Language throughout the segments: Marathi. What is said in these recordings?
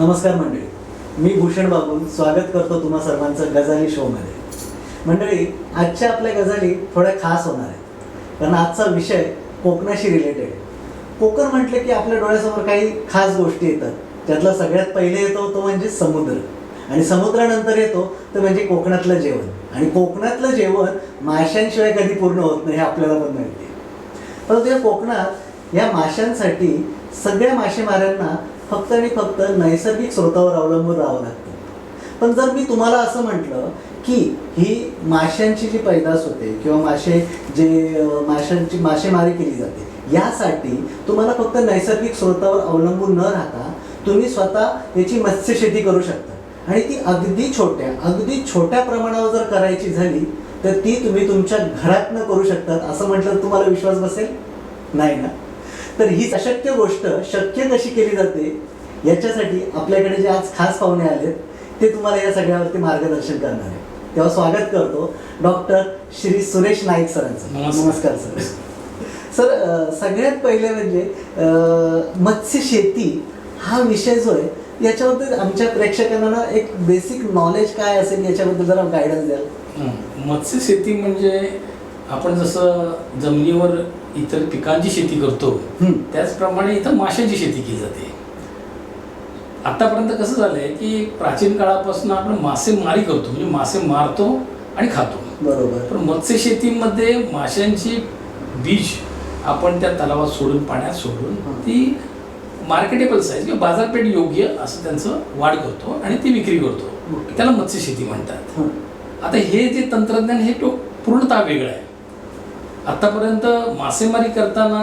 नमस्कार मंडळी, मी भूषण बाबू स्वागत करतो तुम्हा सर्वांचं गजाली शोमध्ये. मंडळी, आजच्या आपल्या गजाली थोड्या खास होणार आहे कारण आजचा विषय कोकणाशी रिलेटेड आहे. कोकण म्हटलं की आपल्या डोळ्यासमोर काही खास गोष्टी येतात. त्यातला सगळ्यात पहिले येतो तो म्हणजे समुद्र, आणि समुद्रानंतर येतो ते म्हणजे कोकणातलं जेवण. आणि कोकणातलं जेवण माशांशिवाय कधी पूर्ण होत नाही हे आपल्याला पण माहिती आहे. परंतु या कोकणात या माशांसाठी सगळ्या मासेमाऱ्यांना फक्त आणि फक्त नैसर्गिक स्रोतावर अवलंबून राहावं लागतं. पण जर मी तुम्हाला असं म्हटलं की ही माशांची जी पैदास होते किंवा माशांची मासेमारी केली जाते, यासाठी तुम्हाला फक्त नैसर्गिक स्रोतावर अवलंबून न राहता तुम्ही स्वतः याची मत्स्यशेती करू शकता. आणि ती अगदी छोट्या प्रमाणावर जर करायची झाली तर ती तुम्ही तुमच्या घरातनं करू शकतात. असं म्हटलं तुम्हाला विश्वास बसेल? नाही ना? तर ही अशक्य गोष्ट शक्य कशी केली जाते याच्यासाठी आपल्याकडे जे आज खास पाहुणे आलेत ते तुम्हाला या सगळ्यावरती मार्गदर्शन करणार आहे. तेव्हा स्वागत करतो डॉक्टर श्री सुरेश नाईक सरांचं. नमस्कार सर. सर, सगळ्यात पहिले म्हणजे मत्स्यशेती हा विषय जो आहे याच्याबद्दल आमच्या प्रेक्षकांना एक बेसिक नॉलेज काय असेल याच्याबद्दल जरा गायडन्स द्याल. मत्स्यशेती म्हणजे आपण जसं जमिनीवर इतर पिकांची शेती करतो त्याचप्रमाणे इथं माशांची शेती केली जाते. आतापर्यंत कसं झालंय की प्राचीन काळापासून आपण मासेमारी करतो, म्हणजे मासे मारतो आणि खातो. बरोबर. पण मत्स्यशेतीमध्ये माशांची बीज आपण त्या तलावात सोडून, पाण्यात सोडून ती मार्केटेबल साईज किंवा बाजारपेठ योग्य असं त्यांचं वाढ करतो आणि ती विक्री करतो. त्याला मत्स्यशेती म्हणतात. आता हे जे तंत्रज्ञान हे पूर्णतः वेगळं आहे. आतापर्यंत मासेमारी करताना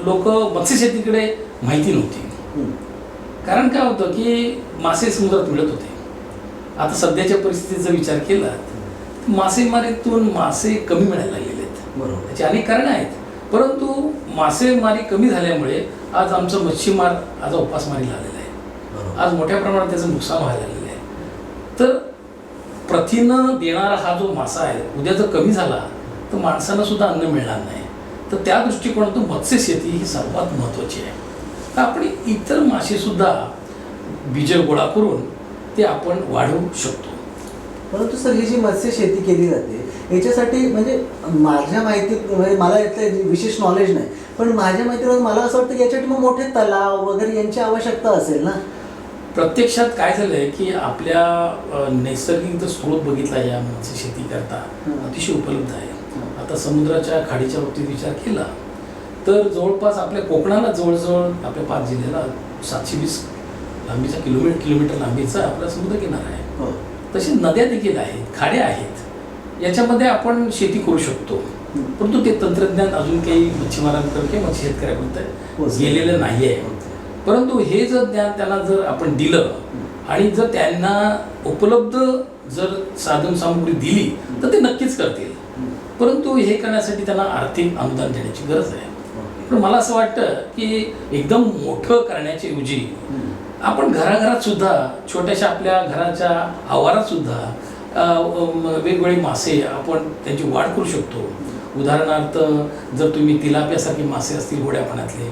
लोक मत्स्यशेतीकडे माहिती नव्हती. कारण काय होतं की मासे समुद्रात मिळत होते. आता सध्याच्या परिस्थितीचा विचार केला तर मासेमारीतून मासे कमी मिळायला लागलेले आहेत. बरोबर. त्याची अनेक कारणं आहेत. परंतु मासेमारी कमी झाल्यामुळे आज आमचं मच्छीमार आज उपासमारीला आलेला आहे. आज मोठ्या प्रमाणात त्याचं नुकसान व्हायला लागलेलं आहे. तर प्रथिनं देणारा हा जो मासा आहे उद्या जर कमी झाला तर माणसांना सुद्धा अन्न मिळणार नाही. तर त्या दृष्टिकोनातून मत्स्यशेती ही सर्वात महत्त्वाची आहे. तर आपण इतर मासे सुद्धा बीज गोळा करून ते आपण वाढवू शकतो. परंतु सर, ही जी मत्स्यशेती केली जाते याच्यासाठी म्हणजे माझ्या माहितीत, म्हणजे मला यातलं विशेष नॉलेज नाही, पण माझ्या माहितीवर मला असं वाटतं की याच्यासाठी मग मोठे तलाव वगैरे यांची आवश्यकता असेल ना? प्रत्यक्षात काय झालंय की आपल्या नैसर्गिक जर स्रोत बघितला या मत्स्यशेती करता अतिशय उपलब्ध आहे. आता समुद्राच्या खाडीच्या बाबतीत विचार केला तर जवळपास आपल्या कोकणाला जवळजवळ आपल्या 5 जिल्ह्याला 720 लांबीचा किलोमीटर लांबीचा आपला समुद्र किनारा आहे. तसे नद्या देखील आहेत, खाड्या आहेत. याच्यामध्ये आपण शेती करू शकतो. परंतु ते तंत्रज्ञान अजून काही मच्छीमारांकडे किंवा मत्स्य शेतकऱ्यापर्यंत गेलेलं नाही आहे. परंतु हे जर ज्ञान त्यांना जर आपण दिलं आणि जर त्यांना उपलब्ध जर साधन सामुग्री दिली तर ते नक्कीच करतील. परंतु हे करण्यासाठी त्यांना आर्थिक अनुदान देण्याची गरज आहे. पण मला असं वाटतं की एकदम मोठं करण्याच्या ऐवजी आपण घराघरात सुद्धा, छोट्याशा आपल्या घराच्या आवारात सुद्धा वेगवेगळे मासे आपण त्यांची वाढ करू शकतो. उदाहरणार्थ जर तुम्ही तिलापियासारखे मासे असतील गोड्या पाण्यातले,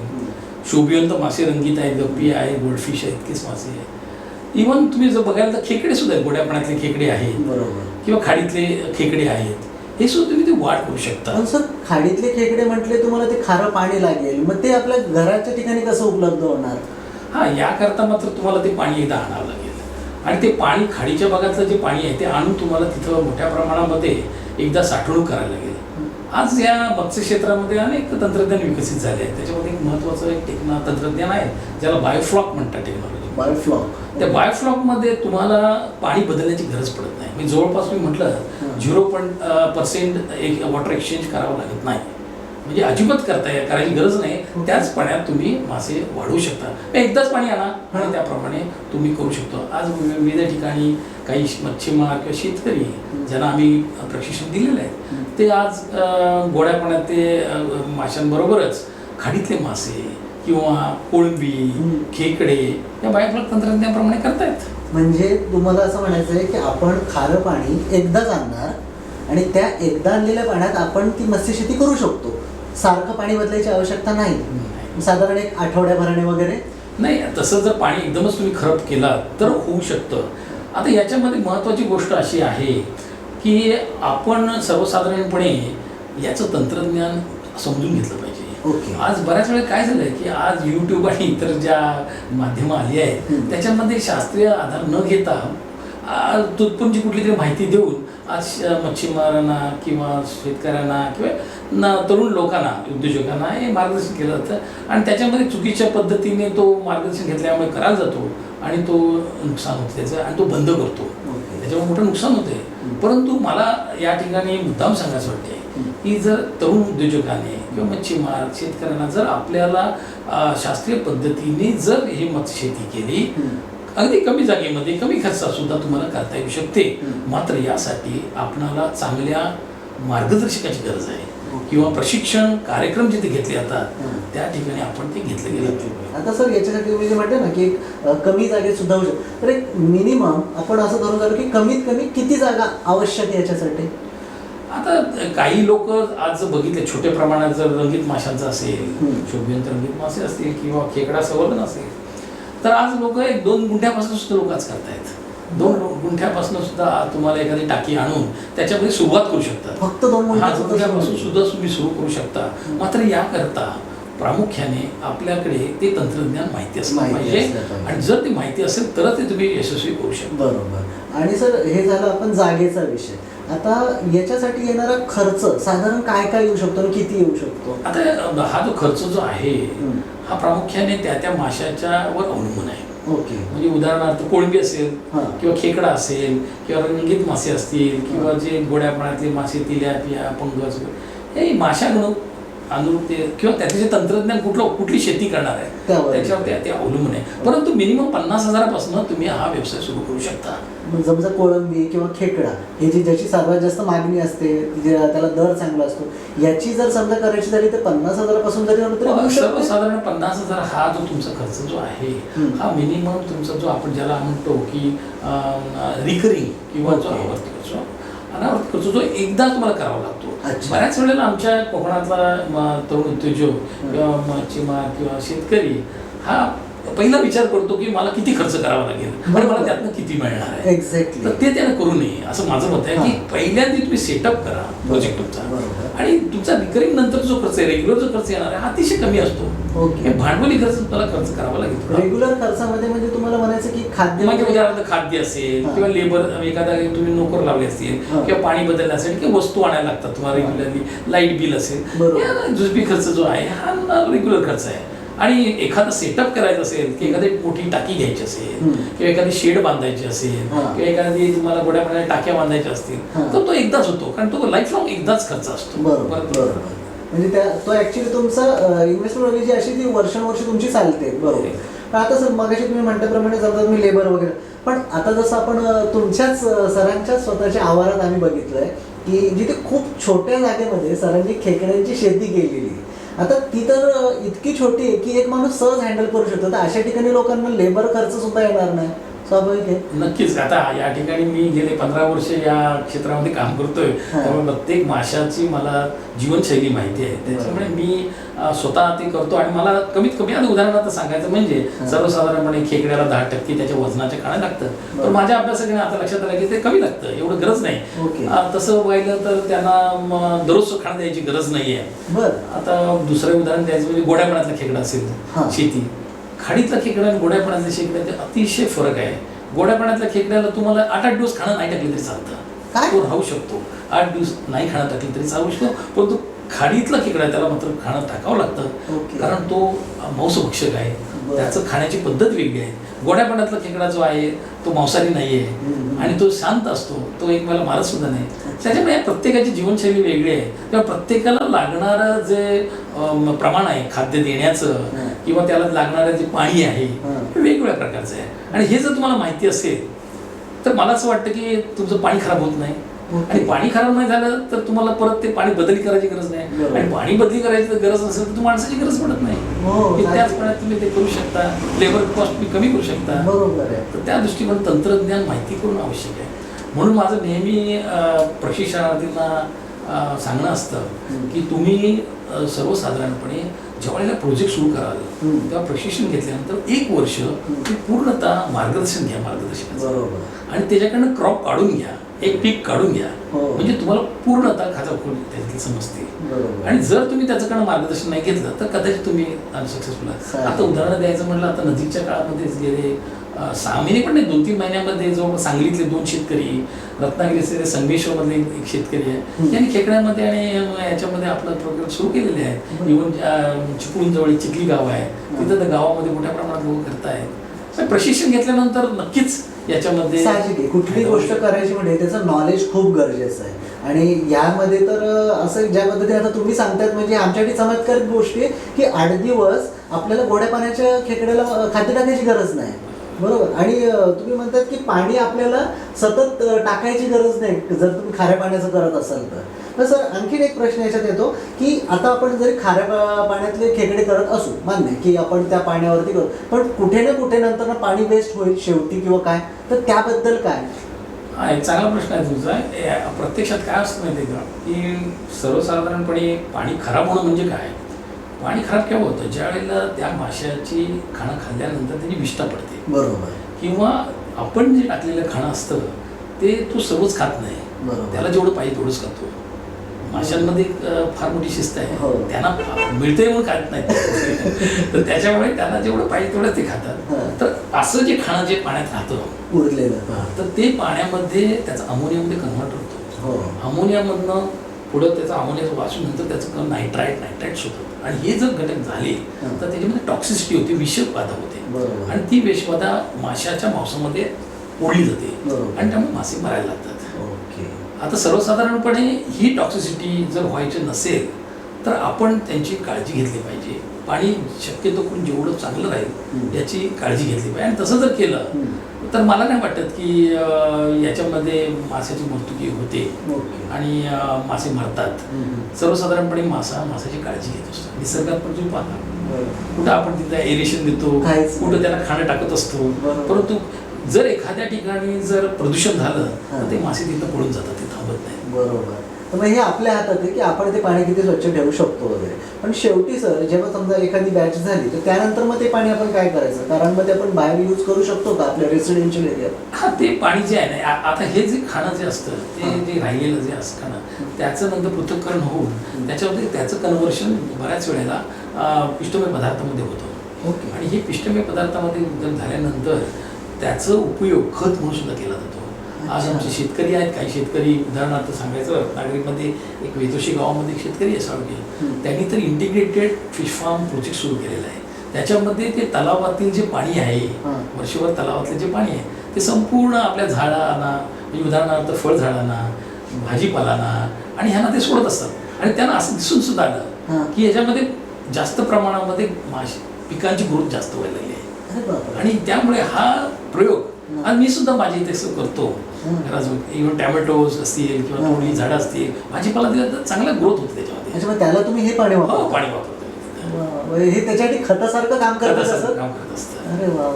शोभिवंत मासे रंगीत आहेत, गप्पी आहे, गोल्डफिश आहे, इतकेच मासे आहेत. इव्हन तुम्ही जर बघायला तर खेकडे सुद्धा आहेत, गोड्या पाण्यातले खेकडे आहेत. बरोबर. किंवा खाडीतले खेकडे आहेत. हे सुद्धा तुम्ही ते वाढ करू शकता. पण सर, खाडीतले खेकडे म्हटले तुम्हाला ते खारं पाणी लागेल, मग ते आपल्या घराच्या ठिकाणी कसं उपलब्ध होणार? याकरता मात्र तुम्हाला ते पाणी एकदा आणावं लागेल. आणि ते पाणी खाडीच्या भागातलं जे पाणी आहे ते आणून तुम्हाला तिथं मोठ्या प्रमाणामध्ये एकदा साठवणूक करायला लागेल. आज या मत्स्य क्षेत्रामध्ये अनेक तंत्रज्ञान विकसित झाले आहेत. त्याच्यामध्ये एक महत्त्वाचं एक तंत्रज्ञान आहे ज्याला बायोफ्लॉक म्हणतात टेक्नॉलॉजी. बायोफ्लॉक. त्या बायोफ्लॉकमध्ये तुम्हाला पाणी बदलण्याची गरज पडत नाही. म्हणजे जवळपास मी म्हटलं 0% एक वॉटर एक्सचेंज करावं लागत नाही. म्हणजे अजिबात करायची गरज नाही. त्याच पाण्यात तुम्ही मासे वाढवू शकता. एकदाच पाणी आणा आणि त्याप्रमाणे तुम्ही करू शकतो. आज विविध ठिकाणी काही मच्छीमार किंवा शेतकरी ज्यांना आम्ही प्रशिक्षण दिलेलं आहे ते आज गोड्या पाण्यात ते माशांबरोबरच खाडीतले मासे किंवा कोळंबी, खेकडे या बायोफ्लॉक तंत्रज्ञानाप्रमाणे करतायत. म्हणजे तुम्हाला असं म्हणायचं आहे की आपण खारं पाणी एकदाच आणणार आणि त्या एकदा आणलेल्या पाण्यात आपण ती मत्स्यशेती करू शकतो. सारखं पाणी बदलायची आवश्यकता नाही. साधारण एक आठवड्याभराने वगैरे नाही, तसं जर पाणी एकदमच तुम्ही खराब केला तर होऊ शकतं. आता याच्यामध्ये महत्त्वाची गोष्ट अशी आहे की आपण सर्वसाधारणपणे याचं तंत्रज्ञान समजून घेतलं पाहिजे. ओके. आज बऱ्याच वेळा काय झालंय की आज यूट्यूब आणि इतर ज्या माध्यमं आली आहेत त्याच्यामध्ये शास्त्रीय आधार न घेता तुटपुंजी कुठली तरी माहिती देऊन आज मच्छीमारांना किंवा शेतकऱ्यांना किंवा तरुण लोकांना, उद्योजकांना हे मार्गदर्शन केलं जातं आणि त्याच्यामध्ये चुकीच्या पद्धतीने तो मार्गदर्शन घेतल्यामुळे करायला जातो आणि तो नुकसान होतं त्याचं आणि तो बंद करतो. त्याच्यामुळे मोठं नुकसान होते. परंतु मला या ठिकाणी मुद्दाम सांगायचं वाटते की जर तरुण उद्योजकाने किंवा मच्छीमार शेतकऱ्यांना जर आपल्याला शास्त्रीय पद्धतीने जर हे मत्स्यशेती केली अगदी कमी जागेमध्ये कमी खर्चात सुद्धा तुम्हाला करता येऊ शकते. मात्र यासाठी आपणाला चांगल्या मार्गदर्शकाची गरज आहे किंवा प्रशिक्षण कार्यक्रम जिथे घेतले जातात त्या ठिकाणी आपण ते घेतले गेले. आता सर याच्यासाठी तुम्ही जे म्हणते ना की कमी जागेत सुद्धा होऊ शकतो, तर एक मिनिमम आपण असं धरून चालू की कमीत कमी किती जागा आवश्यक आहे याच्यासाठी? आता काही लोक आज बघितले छोट्या प्रमाणात जर रंगीत माशांचं असेल, शोभिवंत रंगीत मासे असतील किंवा खेकडा संवर्धन असेल तर आज लोक 1-2 गुंठ्यापासून सुद्धा लोक आज करतायत. 2 गुंठ्यापासून सुद्धा तुम्हाला एखादी टाकी आणून त्याच्यामध्ये सुरुवात करू शकता. फक्त 2 गुंठ्यापासून सुद्धा तुम्ही सुरू करू शकता. मात्र याकरता प्रामुख्याने आपल्याकडे ते तंत्रज्ञान माहिती असलं पाहिजे आणि जर ती माहिती असेल तर ते तुम्ही यशस्वी करू शकता. बरोबर. आणि सर हे झालं आपण जागेचा विषय. आता याच्यासाठी येणारा खर्च साधारण काय काय येऊ शकतो आणि किती येऊ शकतो? आता हा जो खर्च जो आहे हा प्रामुख्याने त्या माशाच्या वर अवलंबून आहे. ओके. म्हणजे उदाहरणार्थ कोळंबी असेल किंवा खेकडा असेल किंवा रंगीत मासे असतील किंवा जे गोड्या पाण्यातले मासे, तिल्यापिया, पंगस, हे माशा अनुरूप ते किंवा त्याचे जे तंत्रज्ञान कुठली शेती करणार आहे त्याच्यावर ते अवलंबून आहे. परंतु मिनिमम 50,000पासून तुम्ही हा व्यवसाय सुरू करू शकता. समजा कोळंबी किंवा खेकडा हे ज्याची सर्वात जास्त मागणी असते, त्याला दर चांगला असतो, याची जर समजा करायची झाली तर 50,000पासून जरी सर्वसाधारण 50,000 हा जो तुमचा खर्च जो आहे हा मिनिमम तुमचा जो आपण ज्याला म्हणतो की रिकरिंग किंवा जो अनावर्त खर्च जो एकदा तुम्हाला करावा लागतो. बऱ्याच वेळेला आमच्या कोकणातला तरुण उद्योजक किंवा मच्छीमार किंवा शेतकरी हा पहिला विचार करतो की मला किती खर्च करावा लागेल आणि मला त्यातनं किती मिळणार आहे. एक्झॅक्टली. तर ते त्यानं करू नये असं माझं मत आहे की पहिल्यांदा तुम्ही सेटअप करा प्रोजेक्ट तुमचा आणि तुमचा रिकरिंग नंतर जो खर्च आहे, रेग्युलर जो खर्च येणार आहे हा अतिशय कमी असतो. ओके. भांडवली खर्च तुम्हाला खर्च करावा लागेल. रेग्युलर खर्चामध्ये म्हणजे तुम्हाला म्हणायचं की खाद्य, म्हणजे उदाहरणार्थ खाद्य असेल किंवा लेबर, एखादा तुम्ही नोकर लावले असतील किंवा पाणी बदलण्यासाठी किंवा वस्तू आणायला लागतात तुम्हाला रेग्युलरली, लाईट बिल असेल, जुजबी खर्च जो आहे हा रेग्युलर खर्च आहे. आणि एखादा सेटअप करायचं असेल की एखादी मोठी टाकी घ्यायची असेल किंवा एखादी शेड बांधायची असेल किंवा एखादी तुम्हाला गोड्या पाण्याच्या टाक्या बांधायच्या असतील तर तो एकदाच होतो, कारण तो लाईफ लॉंग एकदाच खर्च असतो. बरोबर. म्हणजे तो ऍक्च्युली तुमचा इन्व्हेस्टमेंट जी अशी ती वर्षानुवर्ष तुमची चालते. बरोबर. आता सर मगाशी तुम्ही म्हटल्याप्रमाणे समजा तुम्ही लेबर वगैरे, पण आता जसं आपण तुमच्याच सरांच्या स्वतःच्या आवारात आम्ही बघितलंय की जिथे खूप छोट्या जागेमध्ये सरांनी खेकड्यांची शेती केलेली. आता ती तर इतकी छोटी आहे की एक माणूस सहज हँडल करू शकतो. तर अशा ठिकाणी लोकांना लेबर खर्च सुद्धा येणार नाही, स्वाभाविक आहे. नक्कीच. आता या ठिकाणी मी गेले 15 वर्ष या क्षेत्रामध्ये काम करतोय, त्यामुळे प्रत्येक माशाची मला जीवनशैली माहिती आहे. त्याच्यामुळे मी स्वतः ते करतो आणि मला कमीत कमी आता उदाहरणार्थ सांगायचं म्हणजे सर्वसाधारणपणे खेकड्याला 10% त्याच्या वजनाचे खाणं लागतं. तर माझ्या अभ्यासाकडे आता लक्षात आलं की ते कमी लागतं, एवढं गरज नाही. तसं व्हायला तर त्यांना दररोज खाणं द्यायची गरज नाहीये. आता दुसरं उदाहरण द्यायचं म्हणजे गोड्या पाण्यातला खेकडा असेल शेती, खाडीतला खेकडा आणि गोड्या पाण्यातल्या खेकड्यात अतिशय फरक आहे. गोड्या पाण्यातल्या खेकड्याला तुम्हाला 8-8 दिवस खाणं नाही टाकले तरी चालतं, तो राहू शकतो. 8 दिवस नाही खाणं टाकले तरी चालू शकतो. परंतु खाडीतला खेकडा त्याला मात्र खाणं टाकावं लागतं, कारण तो मांसभक्षक आहे, त्याचं खाण्याची पद्धत वेगळी आहे. गोड्या पाण्यातला खेकडा जो आहे तो मांसाहारी नाही आहे आणि तो शांत असतो, तो एकमेकाला मारत सुद्धा नाही. त्याच्यामुळे प्रत्येकाची जीवनशैली वेगळी आहे. तेव्हा प्रत्येकाला लागणारं जे प्रमाण आहे खाद्य देण्याचं किंवा त्याला लागणारं जे पाणी आहे हे वेगवेगळ्या प्रकारचं आहे. आणि हे जर तुम्हाला माहिती असेल तर मला असं वाटतं की तुमचं पाणी खराब होत नाही. आणि पाणी खराब नाही झालं तर तुम्हाला परत ते पाणी बदली करायची गरज नाही. आणि पाणी बदली करायची गरज असेल तर तुम्हाला माणसाची गरज पडत नाही. त्याच पाण्यात तुम्ही ते करू शकता, लेबर कॉस्ट तुम्ही कमी करू शकता. तर त्या दृष्टीने तंत्रज्ञान माहिती करणं आवश्यक आहे. म्हणून माझं नेहमी प्रशिक्षणार्थींना सांगणं असतं की तुम्ही सर्वसाधारणपणे ज्यावेळेला प्रोजेक्ट सुरू कराल तेव्हा प्रशिक्षण घेतल्यानंतर 1 वर्ष ते पूर्णतः मार्गदर्शन घ्या मार्गदर्शनाचं, बरोबर. आणि त्याच्याकडनं क्रॉप काढून घ्या, एक पीक काढून घ्या, म्हणजे तुम्हाला पूर्णतः खाचाखोल त्याच्यातली समजते. बरोबर. आणि जर तुम्ही त्याच्याकडनं मार्गदर्शन नाही घेतलं तर कदाचित तुम्ही अनसक्सेसफुल आहात. आता उदाहरण द्यायचं म्हटलं, आता नजीकच्या काळामध्येच गेले 6 महिने पण नाही, 2-3 महिन्यामध्ये जो सांगलीतले 2 शेतकरी, रत्नागिरीचे संगमेश्वरमधले एक शेतकरी आहे, त्यांनी खेकड्यामध्ये आणि याच्यामध्ये आपला प्रोग्राम सुरू केलेले आहे. इव्हन चिपळूणजवळ चिखली गाव आहे, तिथं तर गावामध्ये मोठ्या प्रमाणात लोक करतायत. प्रशिक्षण घेतल्यानंतर नक्कीच याच्यामध्ये साहजिक आहे, कुठली गोष्ट करायची म्हणजे त्याचं नॉलेज खूप गरजेचं आहे. आणि यामध्ये तर असं ज्या पद्धतीने आता तुम्ही सांगतायत म्हणजे आमच्यासाठी चमत्कारिक गोष्टी आहे की 8 दिवस आपल्याला गोड्या पाण्याच्या खेकड्याला खाद्य टाकायची गरज नाही, बरोबर. आणि तुम्ही म्हणतात की पाणी आपल्याला सतत टाकायची गरज नाही जर तुम्ही खाऱ्या पाण्याचं करत असाल तर सर आणखीन एक प्रश्न याच्यात येतो की आता आपण जरी खाऱ्या पाण्यातले खेकडे करत असू, मान्य की आपण त्या पाण्यावरती करू, पण कुठे ना कुठे नंतर पाणी वेस्ट होईल शेवटी किंवा काय, तर त्याबद्दल काय? हा एक चांगला प्रश्न आहे तुमचा. प्रत्यक्षात काय असतं माहिती आहे का, की सर्वसाधारणपणे पाणी खराब होणं म्हणजे काय, पाणी खराब केव्हा होतं, ज्या वेळेला त्या माशाची खाणं खाल्ल्यानंतर त्याची विष्ठा पडते, बरोबर, किंवा आपण जे टाकलेलं खाणं असतं ते तो सर्वच खात नाही, बरोबर. त्याला जेवढं पाहिजे तेवढंच खातो. माशांमध्ये फार मोठी शिस्त आहे, त्यांना मिळतंय म्हणून खात नाही तर त्याच्यामुळे त्यांना जेवढं पाहिजे तेवढं ते खातात. तर असं जे खाणं जे पाण्यात राहतं उरलेलं, तर ते पाण्यामध्ये त्याचं अमोनियामध्ये कन्व्हर्ट होतं. अमोनियामधनं पुढं त्याचं अमोनियाचं वासून नंतर त्याचं नायट्राईट्स होतं, आणि हे जर घटक झाले तर त्याच्यामध्ये टॉक्सिसिटी होते, विषबाधा होते, आणि ती विषबाधा माशाच्या मांसामध्ये ओढली जाते, आणि त्यामुळे मासे मरायला लागतात. आता सर्वसाधारणपणे ही टॉक्सिसिटी जर व्हायची नसेल तर आपण त्यांची काळजी घेतली पाहिजे. पाणी शक्यतो करून जेवढं चांगलं राहील याची काळजी घेतली पाहिजे, आणि तसं जर केलं तर मला नाही वाटत की याच्यामध्ये माशाची मृत्युकी होते आणि मासे मरतात. सर्वसाधारणपणे माशाची काळजी घेत असतो. निसर्गात पण तुम्ही पाहता कुठं आपण तिथं एरेशन देतो, कुठं त्याला खाणं टाकत असतो, परंतु जर एखाद्या ठिकाणी जर प्रदूषण झालं तर ते मासे तिथं पळून जातात, ते थांबत नाही. बरोबर. तर मग हे आपल्या हातात आहे की आपण ते पाणी किती स्वच्छ ठेवू शकतो वगैरे. पण शेवटी सर जेव्हा समजा एखादी बॅच झाली तर त्यानंतर मग ते पाणी आपण काय करायचं, कारण मग ते आपण बाहेर यूज करू शकतो का आपल्या रेसिडेन्शियल एरियात? हा, ते पाणी जे आहे ना, आता हे जे खाणं जे असतं ते जे राहिलेलं जे असतं खाणं, त्याचं नंतर पृथक्करण होऊन त्याच्यामध्ये त्याचं कन्व्हर्शन बऱ्याच वेळेला पिष्टमय पदार्थामध्ये होतं. आणि हे पिष्टमय पदार्थामध्ये झाल्यानंतर त्याचं उपयोग खत म्हणून सुद्धा केला जातो. आज आमचे शेतकरी आहेत, काही शेतकरी उदाहरणार्थ सांगायचं, रत्नागिरीमध्ये एक वेतोशी गावामध्ये एक शेतकरी आहे साळगे, त्यांनी तर इंटिग्रेटेड फिश फार्म प्रोजेक्ट सुरू केलेला आहे. त्याच्यामध्ये ते तलावातील जे पाणी आहे, वर्षभर तलावातले जे पाणी आहे ते संपूर्ण आपल्या झाडांना, म्हणजे उदाहरणार्थ फळझाडांना, भाजीपालांना आणि ह्यांना ते सोडत असतात. आणि त्यांना असं दिसून सुद्धा आलं की याच्यामध्ये जास्त प्रमाणामध्ये पिकांची ग्रोथ जास्त व्हायला लागली आहे. आणि त्यामुळे हा प्रयोग आणि मी सुद्धा माझ्या इथे करतो. इव्हन टॅमॅटोज असतील किंवा थोडी झाडं असतील, भाजीपाला दिला तर चांगला ग्रोथ होते त्याच्यामध्ये. त्याला तुम्ही हे पाणी वापरता? पाणी वापरतो, हे त्याच्यासाठी खतासारखं काम करत असतं. अरे वा,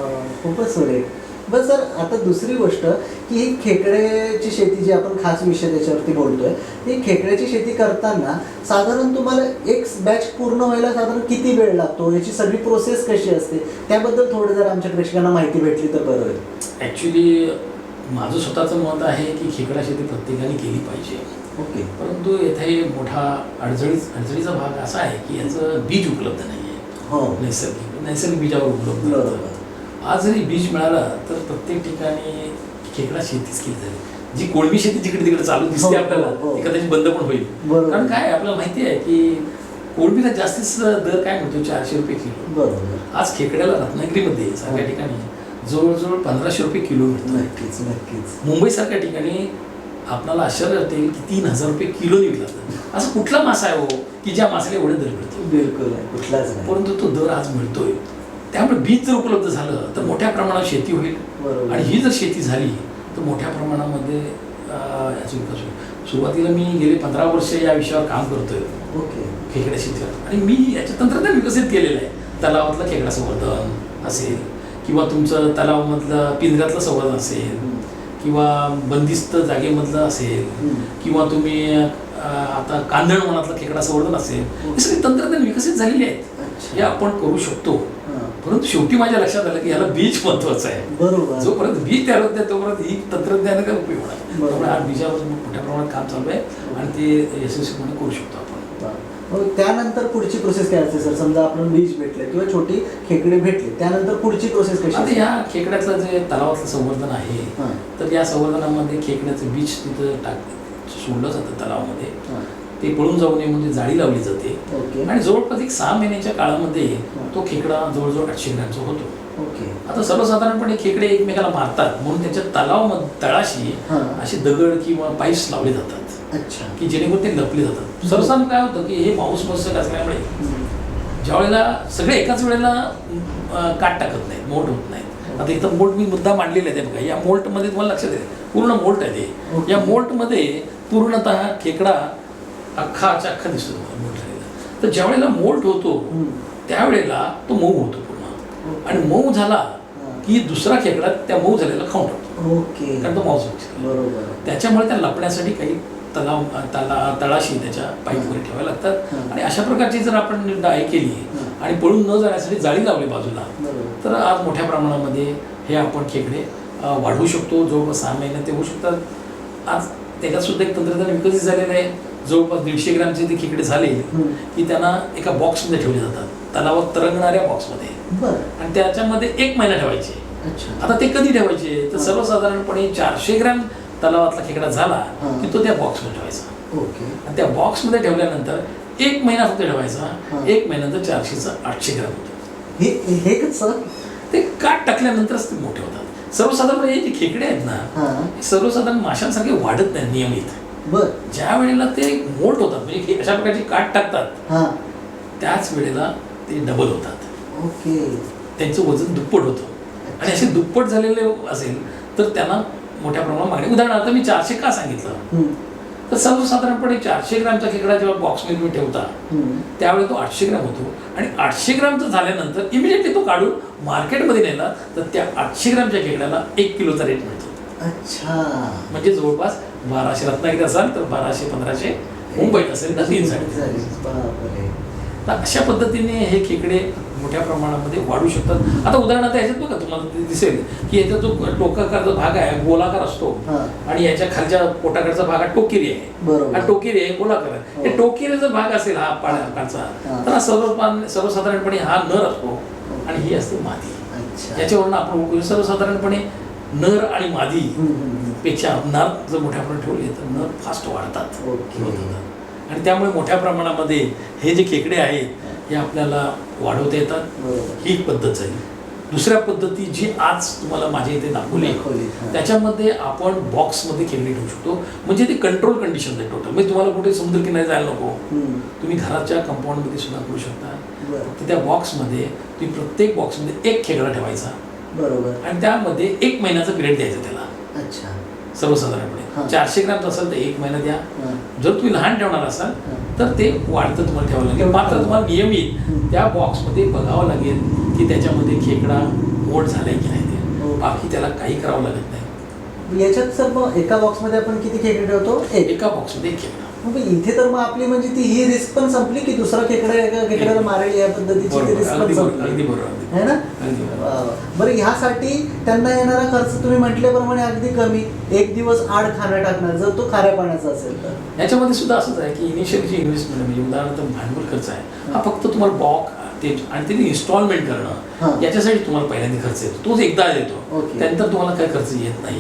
खूपच सुरेख. बस सर, आता दुसरी गोष्ट की ही खेकड्याची शेती जी आपण खास विषय त्याच्यावरती बोलतोय, ही खेकड्याची शेती करताना साधारण तुम्हाला एक बॅच पूर्ण व्हायला साधारण किती वेळ लागतो, याची सगळी प्रोसेस कशी असते, त्याबद्दल थोडं जर आमच्या प्रेक्षकांना माहिती भेटली तर बरं होईल. ॲक्च्युली माझं स्वतःचं मत आहे की खेकडा शेती प्रत्येकाने केली पाहिजे. परंतु येथे मोठा अडचणीचा भाग असा आहे की याचं बीज उपलब्ध नाही आहे. नैसर्गिक बीजावर उपलब्ध नाही. आज जरी बीज मिळालं तर प्रत्येक ठिकाणी खेकडा शेतीच केली जाईल. जी कोळंबी शेती जिकडे तिकडे चालू दिसते आपल्याला, ती कदाचित बंद पण होईल. कारण काय आपल्याला माहिती आहे की कोळंबीला जास्तीत दर काय मिळतो, 400 रुपये किलो. आज खेकड्याला रत्नागिरीमध्ये सारख्या ठिकाणी जवळजवळ 1500 रुपये किलो मिळतो. नक्कीच नक्कीच. मुंबईसारख्या ठिकाणी आपल्याला आश्चर्य वाटेल की 3000 रुपये किलो विकला जातो. असं कुठला मासा आहे हो की ज्या मासाला एवढे दर मिळतो? बिलकुल कुठलाच नाही. परंतु तो दर आज मिळतोय. त्यामुळे बीज जर उपलब्ध झालं तर मोठ्या प्रमाणात शेती होईल. आणि ही जर शेती झाली तर मोठ्या प्रमाणामध्ये याचा विकास होईल. सुरुवातीला मी गेले 15 वर्ष या विषयावर काम करतोय, खेकड्या शेतीवर. आणि मी याचं तंत्रज्ञान विकसित केलेलं आहे. तलावातलं खेकडा संवर्धन असेल किंवा तुमचं तलावामधलं पिंजऱ्यातलं संवर्धन असेल किंवा बंदिस्त जागेमधलं असेल किंवा तुम्ही आता कांदळ वनातलं खेकडा संवर्धन असेल, हे सगळे तंत्रज्ञान विकसित झालेली आहेत, हे आपण करू शकतो. परंतु शेवटी माझ्या लक्षात आलं की याला बीज महत्वाचं आहे. बरोबर. जोपर्यंत बीज तयार होत नाही तोपर्यंत ही तंत्रज्ञान काय उपयोग होणार. त्यामुळे आज बीजावर मोठ्या प्रमाणात काम चालू आहे आणि ते यशस्वीपणे करू शकतो आपण. त्यानंतर पुढची प्रोसेस काय असते सर? समजा आपण बीज भेटले किंवा छोटी खेकडे भेटले, त्यानंतर पुढची प्रोसेस कशी? आता या खेकड्याचं जे तलावातलं संवर्धन आहे, तर या संवर्धनामध्ये खेकड्याचं बीज तिथं सोडलं जातं तलावामध्ये. ते पळून जाऊ नये म्हणजे जाळी लावली जाते आणि जवळपास एक 6 महिन्याच्या काळामध्ये तो खेकडा जवळजवळ 800 ग्रॅमचा होतो. आता सर्वसाधारणपणे खेकडे एकमेकाला मारतात म्हणून त्यांच्या तळाशी असे दगड किंवा पाईप्स लावले जातात की जेणेकरून ते लपले जातात. सर्वसाधारण काय होतं की हे मांस मत्स्य असल्यामुळे ज्या वेळेला सगळे एकाच वेळेला काट टाकत नाहीत, मोल्ट होत नाहीत. आता इथं मोल्ट मी मुद्दा मांडलेला आहे बघा. या मोल्टमध्ये तुम्हाला लक्षात येईल पूर्ण मोल्ट आहे ते. या मोल्टमध्ये पूर्णतः खेकडा अख्खाच्या अख्खा दिसतो तुम्हाला मोल्ट झालेला. तर ज्या वेळेला मोल्ट होतो त्यावेळेला तो मऊ होतो पूर्ण, आणि मऊ झाला की दुसरा खेकडा त्या मऊ झालेला खाऊन टाकतो. कारण तो मांस बरोबर. त्याच्यामुळे त्या लपण्यासाठी काही तळाशी त्याच्या पाईप वगैरे ठेवायला लागतात. आणि अशा प्रकारची जर आपण डाय केली आणि पळून न जाण्यासाठी जाळी लावली बाजूला, तर आज मोठ्या प्रमाणामध्ये हे आपण खेकडे वाढवू शकतो. जवळपास 6 महिन्यात ते होऊ शकतात. आज त्याच्यात सुद्धा एक तंत्रज्ञान विकसित झालेलं आहे. जवळपास 150 ग्रॅमचे ते खेकडे झाले की त्यांना एका बॉक्समध्ये ठेवले जातात, तलावात तरंगणाऱ्या बॉक्समध्ये, आणि त्याच्यामध्ये 1 महिना ठेवायचे. आता ते कधी ठेवायचे? तर सर्वसाधारणपणे 400 ग्रॅम तलावातला खेकडा झाला की तो त्या बॉक्समध्ये ठेवायचा. आणि त्या बॉक्समध्ये ठेवल्यानंतर 1 महिना फक्त ठेवायचा. 1 महिन्यानंतर 400चा 800 ग्रॅम होतो. हे कसं? ते काट टाकल्यानंतरच ते मोठे होतात. सर्वसाधारणपणे हे जे खेकडे आहेत ना, हे सर्वसाधारण माशांसारखे वाढत नाही नियमित. ज्या वेळेला ते मोल्ट होतात म्हणजे अशा प्रकारची काट टाकतात त्याच वेळेला ते डबल होतात. त्यांचं वजन दुप्पट होतं. आणि असे दुप्पट झालेले असेल तर त्यांना मोठ्या प्रमाणात मागणी. उदाहरणार्थ मी 400 का सांगितलं, तर सर्वसाधारणपणे 400 ग्रॅमचा खेकडा जेव्हा बॉक्समध्ये तुम्ही ठेवता त्यावेळेला तो 800 ग्रॅम होतो. आणि 800 ग्रॅमचा झाल्यानंतर इमिडिएटली तो काढून मार्केटमध्ये नेला तर त्या 800 ग्रॅमच्या खेकड्याला 1 किलोचा रेट मिळतो. म्हणजे जवळपास 1200 रत्नागिरी असाल तर 1200-1500 मुंबईत असेल तर 300. तर अशा पद्धतीने हे खेकडे मोठ्या प्रमाणामध्ये वाढू शकतात. आता उदाहरणार्थ याच्यात बघा तुम्हाला ते दिसेल की याचा जो टोकाकारचा भाग आहे गोलाकार असतो आणि याच्या खालच्या पोटाकडचा भाग हा टोकेरी आहे. हा टोकेरी आहे, गोलाकार आहे. हे टोकेरीचा भाग असेल हा पाण्याचा, तर हा सर्वसाधारणपणे हा नर असतो आणि ही असते मादी. याच्यावरून आपण सर्वसाधारणपणे नर आणि मादी पेक्षा नर जर मोठ्या प्रमाणात ठेवले तर नर फास्ट वाढतात आणि त्यामुळे मोठ्या प्रमाणामध्ये हे जे खेकडे आहेत हे आपल्याला वाढवता येतात. ही पद्धत झाली. दुसऱ्या पद्धती जी आज तुम्हाला माझ्या इथे दाखवली त्याच्यामध्ये आपण बॉक्समध्ये खेकडे ठेवू शकतो. म्हणजे ते कंट्रोल कंडिशन आहे टोटल. म्हणजे तुम्हाला कुठे समुद्रकिनारी जायला नको, तुम्ही घराच्या कंपाऊंडमध्ये सुद्धा करू शकता. तर त्या बॉक्समध्ये तुम्ही प्रत्येक बॉक्समध्ये 1 खेकडा ठेवायचा आणि त्यामध्ये 1 महिन्याचा पिरियड द्यायचा त्याला. सर्वसाधारणपणे 400 ग्रॅमचं असेल तर 1 महिना द्या. जर तुम्ही लहान ठेवणार असाल तर ते वाढतं तुम्हाला ठेवावं लागेल. मात्र तुम्हाला नियमित त्या बॉक्समध्ये बघावं लागेल की त्याच्यामध्ये खेकडा मोड झालाय की नाही ते. बाकी त्याला काही करावं लागत नाही. याच्यात सर मग एका बॉक्समध्ये आपण किती खेकडे ठेवतो? एका बॉक्समध्ये 1 खेकडा. इथे तर मग आपली म्हणजे ती ही रिस्क पण संपली की दुसरा खेकडा एका खेकड्याला मारेल या पद्धतीची रिस्क पण संपली है ना. बरं, ह्यासाठी त्यांना येणारा खर्च तुम्ही म्हटल्याप्रमाणे अगदी कमी. 1 दिवस आड खाना टाकणार जर तो खाऱ्या पाण्याचा असेल तर. याच्यामध्ये सुद्धा असंच आहे की इनिशियल जी इन्व्हेस्टमेंट म्हणजे उदाहरणार्थ भांडवल खर्च आहे हा फक्त तुम्हाला बॉक्स आणि ते इन्स्टॉलमेंट करणं याच्यासाठी तुम्हाला पहिल्यांदा खर्च येतो. तोच एकदा येतो, त्यानंतर तुम्हाला काही खर्च येत नाही.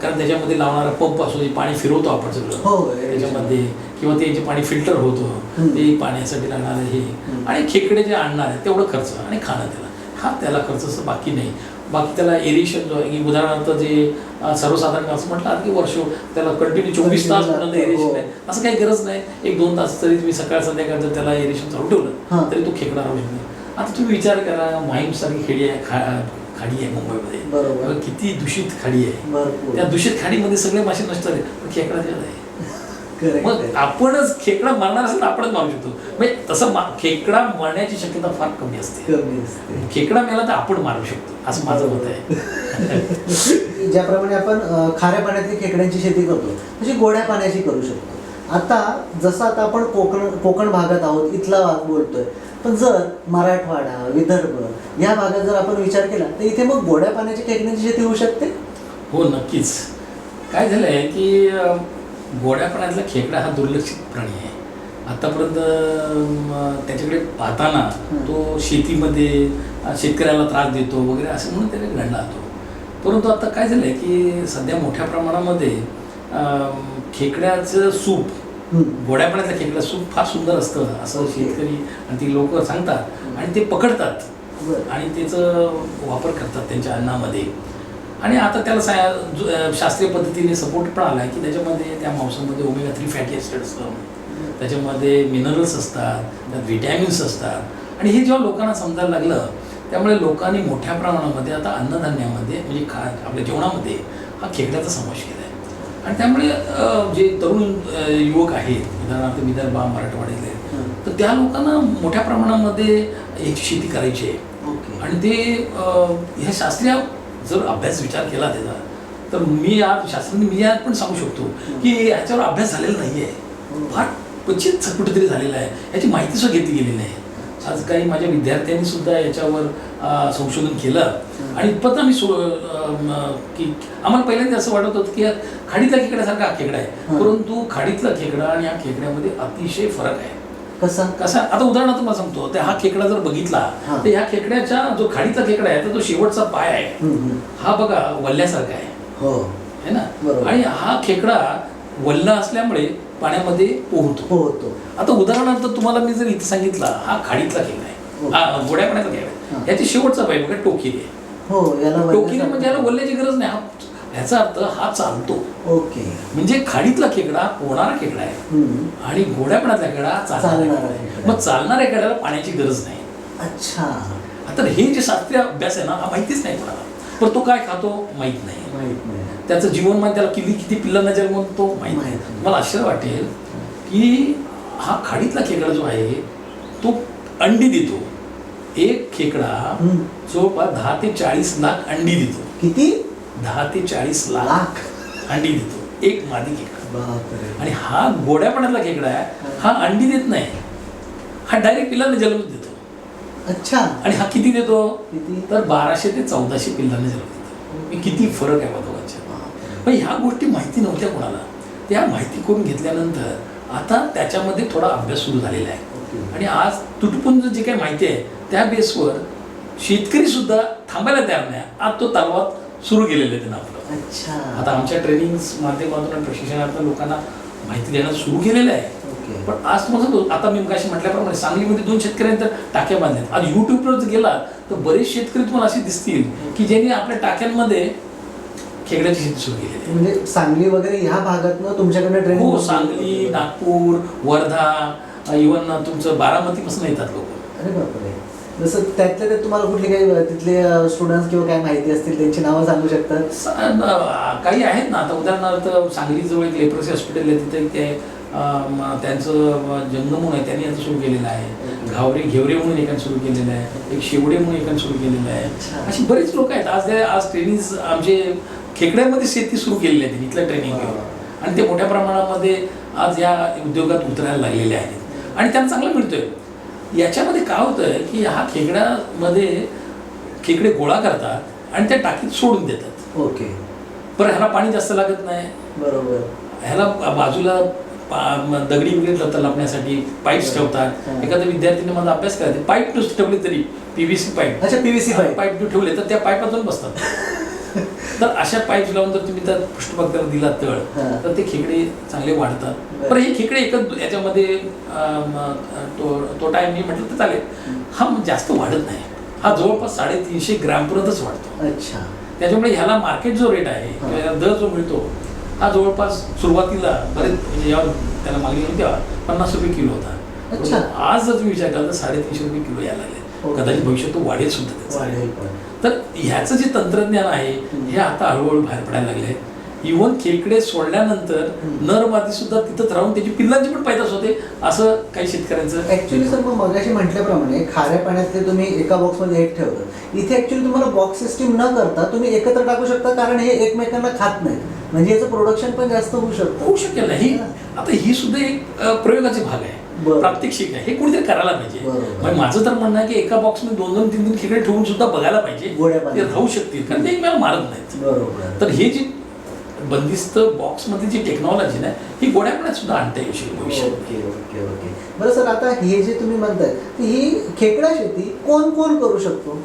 कारण त्याच्यामध्ये लावणारा पंप असतो, जे पाणी फिरवतो आपण सगळं त्याच्यामध्ये, किंवा ते जे पाणी फिल्टर होतं ते पाण्यासाठी लागणारं हे, आणि खेकडे जे आणणार आहे तेवढं खर्च आणि खाणं त्याला खर्च असं बाकी नाही. बाकी त्याला एरिएशन जो आहे, उदाहरणार्थ जे सर्वसाधारण असं म्हटलं की वर्ष त्याला कंटिन्यू 24 तास पर्यंत एरिएशन आहे असं काही गरज नाही. 1-2 तास तरी तुम्ही सकाळ संध्याकाळ जर त्याला एरिएशन चालू ठेवलं तरी तो खेकडा राहू शकतो. आता तुम्ही विचार करा, माहीम सारखी खेडी आहे, खाडी आहे मुंबईमध्ये, किती दूषित खाडी आहे. त्या दूषित खाडीमध्ये सगळे मासे नसतात पण खेकडा ज्यादा आहे. Correct. मग आपणच खेकडा मारणार असेल तर आपणच मारू शकतो. म्हणजे तसं खेकडा मरण्याची शक्यता फार कमी असते. कमी असते. खेकडा मेला तर आपण मारू शकतो असं माझं मत आहे. ज्याप्रमाणे आपण खाऱ्या पाण्यातली खेकड्यांची शेती करतो तशी गोड्या पाण्याची करू शकतो. आता जसं आता आपण कोकण भागात आहोत, इथला भाग बोलतोय, पण जर मराठवाडा, विदर्भ या भागात जर आपण विचार केला तर इथे मग गोड्या पाण्याची खेकड्यांची शेती होऊ शकते. हो, नक्कीच. काय झालं आहे की गोड्या पाण्यातला खेकडा हा दुर्लक्षित प्राणी आहे. आतापर्यंत त्याच्याकडे पाहताना तो शेतीमध्ये शेतकऱ्याला त्रास देतो वगैरे असं म्हणून त्याने गणला जातो. परंतु आता काय झालं आहे की सध्या मोठ्या प्रमाणामध्ये खेकड्याचं सूप, गोड्या पाण्यातल्या खेकड्याचं सूप फार सुंदर असतं असं शेतकरी आणि ती लोक सांगतात आणि ते पकडतात आणि त्याचं वापर करतात त्यांच्या अन्नामध्ये. आणि आता त्याला शास्त्रीय पद्धतीने सपोर्ट पण आला आहे की त्याच्यामध्ये त्या मांसामध्ये ओमेगा 3 फॅटी ॲसिड असतं, त्याच्यामध्ये मिनरल्स असतात, त्यात व्हिटॅमिन्स असतात. आणि हे जेव्हा लोकांना समजायला लागलं त्यामुळे लोकांनी मोठ्या प्रमाणामध्ये आता अन्नधान्यामध्ये म्हणजे आपल्या जेवणामध्ये हा खेकड्याचा समावेश केला आहे. आणि त्यामुळे जे तरुण युवक आहेत उदाहरणार्थ विदर्भ, मराठवाड्यातले, तर त्या लोकांना मोठ्या प्रमाणामध्ये याची शेती करायची आहे. आणि ते ह्या शास्त्रीय जर अभ्यास विचार केला त्याचा तर मी आज पण सांगू शकतो की याच्यावर अभ्यास झालेला नाही आहे. फार क्वचित कुठेतरी झालेला आहे. याची माहिती सुद्धा घेतली गेलेली नाही. आज काही माझ्या विद्यार्थ्यांनी सुद्धा याच्यावर संशोधन केलं आणि इतपत आम्ही की आम्हाला पहिल्यांदा असं वाटत होतं की खाडीतला खेकड्यासारखा हा खेकडा आहे, परंतु खाडीतला खेकडा आणि या खेकड्यामध्ये अतिशय फरक आहे. कसा आता उदाहरणार्थ मला सांगतो, तर हा खेकडा जर बघितला तर ह्या खेकड्याचा जो खाडीतला खेकडा आहे तर तो शेवटचा पाय आहे हा बघा वल्ल्यासारखा आहे ना. आणि हा खेकडा वल्ला असल्यामुळे पाण्यामध्ये पोहतो. आता उदाहरणार्थ तुम्हाला मी जर इथे सांगितला हा खाडीतला खेकडा आहे, गोड्या पाण्यातला खेकडा आहे, याची शेवटचा पाय बघा टोकीने. टोकीने म्हणजे याला वल्ल्याची गरज नाही. याचा अर्थ हा चालतो. म्हणजे खाडीतला खेकडा पोहणारा खेकडा आहे आणि गोड्या पाण्यातला खेकडा चालणारा. मग चालणाऱ्या खेकड्याला पाण्याची गरज नाही. अच्छा. आता हे जे शास्त्रीय अभ्यास आहे ना हा माहितीच नाही कोणाला. पण तो काय खातो माहित नाही. त्याचं जीवनमान त्याला किती पिल्लांना जन्मतो माहित नाही. मला आश्चर्य वाटेल की हा खाडीतला खेकडा जो आहे तो अंडी देतो. एक खेकडा जवळपास 10 ते 40 लाख अंडी देतो. किती? 10 ते 40 लाख अंडी देतो एक मादी खेकडा. आणि हा गोड्या पाण्यातला खेकडा आहे, हा अंडी देत नाही, हा डायरेक्ट पिल्लांना जन्म देतो. अच्छा. आणि हा किती देतो तर 1200 ते 1400 पिल्लांना जन्म देतो. किती फरक आहे दोघांच्या. पण ह्या गोष्टी माहिती नव्हत्या कोणाला. त्या माहिती करून घेतल्यानंतर आता त्याच्यामध्ये थोडा अभ्यास सुरू झालेला आहे. आणि आज तुटपुंज जे काही माहिती आहे त्या बेसवर शेतकरी सुद्धा थांबायला तयार नाही. आज तो तलावात सुरू केलेलं आहे त्यांना आपलं. आता आमच्या ट्रेनिंग माध्यमातून आणि प्रशिक्षणातून लोकांना माहिती देणं सुरू केलेलं आहे. पण आज तुम्हाला आता मी मगाशी म्हटल्याप्रमाणे सांगलीमध्ये 2 शेतकऱ्यांनी तर टाक्या बांधल्यात. आज युट्यूबवर जर गेला तर बरेच शेतकरी तुम्हाला असे दिसतील की ज्यांनी आपल्या टाक्यांमध्ये खेकड्याची शेती सुरू केली आहे. म्हणजे सांगली वगैरे ह्या भागातनं तुमच्याकडे ट्रेनिंग? हो, सांगली, नागपूर, वर्धा, इव्हन तुमचं बारामतीपासून येतात लोक. अरे बापरे. जसं त्यातल्या त्यात तुम्हाला कुठले काही तिथले स्टुडंट्स किंवा काय माहिती असतील त्यांची नावं सांगू शकतात? काही आहेत ना. आता उदाहरणार्थ सांगलीजवळ एक लेप्रोसी हॉस्पिटल आहे, तिथे ते त्यांचं जंग म्हणून आहे, त्यांनी आता सुरू केलेलं आहे. घेवरे म्हणून एकाने सुरू केलेलं आहे, एक शेवडे म्हणून एकाने सुरू केलेलं आहे. अशी बरीच लोक आहेत. आज ट्रेनिंग आमचे खेकड्यामध्ये शेती सुरू केलेली आहे इथलं ट्रेनिंग घेऊन. आणि ते मोठ्या प्रमाणामध्ये आज या उद्योगात उतरायला लागलेले आहेत आणि त्यांना चांगलं मिळतोय. याच्यामध्ये काय होतंय की हा खेकड्यामध्ये खेकडे गोळा करतात आणि त्या टाकीत सोडून देतात. पण ह्याला पाणी जास्त लागत नाही. बरोबर. ह्याला बाजूला दगडी वगैरे ठेवतात लपण्यासाठी, पाईप्स ठेवतात. एखाद्या विद्यार्थीने माझा अभ्यास करायचा, पाईप नुसते ठेवले तरी PVC पाईप. अच्छा, PVC पाईप ठेवले तर त्या पाईपातून बसतात. तर अशा पाईप लावून जर तुम्ही त्या पृष्ठभाग त्याला दिला तळ तर ते खेकडे चांगले वाढतात. पण हे खेकडे एकच याच्यामध्ये तोटा आहे मी म्हटलं तर चालेल, हा जास्त वाढत नाही. हा जवळपास 350 ग्रॅमपर्यंतच वाढतो. अच्छा. त्याच्यामुळे ह्याला मार्केट जो रेट आहे किंवा दर जो मिळतो हा जवळपास सुरुवातीला बरेच म्हणजे यावर त्याला मागणी होती तेव्हा 50 रुपये किलो होता. आज जर तुम्ही विचार केला तर 350 रुपये किलो यायला लागले. कदाचित भविष्यात तो वाढेल सुद्धा. तर ह्याचं जे तंत्रज्ञान आहे हे आता हळूहळू बाहेर पडायला लागले. इव्हन खेकडे सोडल्यानंतर नर मादी सुद्धा तिथंच राहून त्याची पिल्लांची पण पैदास होते, असं काही शेतकऱ्यांचं. ऍक्च्युली सर मग मगाशी म्हटल्याप्रमाणे खाऱ्या पाण्यातले तुम्ही एका बॉक्समध्ये एक ठेवता, इथे ऍक्च्युली तुम्हाला बॉक्स सिस्टीम न करता तुम्ही एकत्र टाकू शकता, कारण हे एकमेकांना खात नाहीत, म्हणजे याचं प्रोडक्शन पण जास्त होऊ शकतं. होऊ शकेल नाही. आता ही सुद्धा एक प्रयोगाचे भाग आहे, प्रात्यक्षिक आहे, हे कोणीतरी करायला पाहिजे. म्हणजे माझं तर म्हणणं आहे की एका बॉक्समध्ये 2-2, 3-3 खेकडे ठेवून सुद्धा बघायला पाहिजे, ते राहू शकतील, कारण ते एकमेकाला मारत नाहीत. बरोबर. तर हे जी बंदिस्त बॉक्समध्ये जी टेक्नॉलॉजी ना, ही गोड्या पाण्यात सुद्धा आणता येऊ शकते भविष्यात. Okay okay okay. बरं सर, आता हे जे तुम्ही म्हणताय ही खेकडा शेती कोण कोण करू शकतो?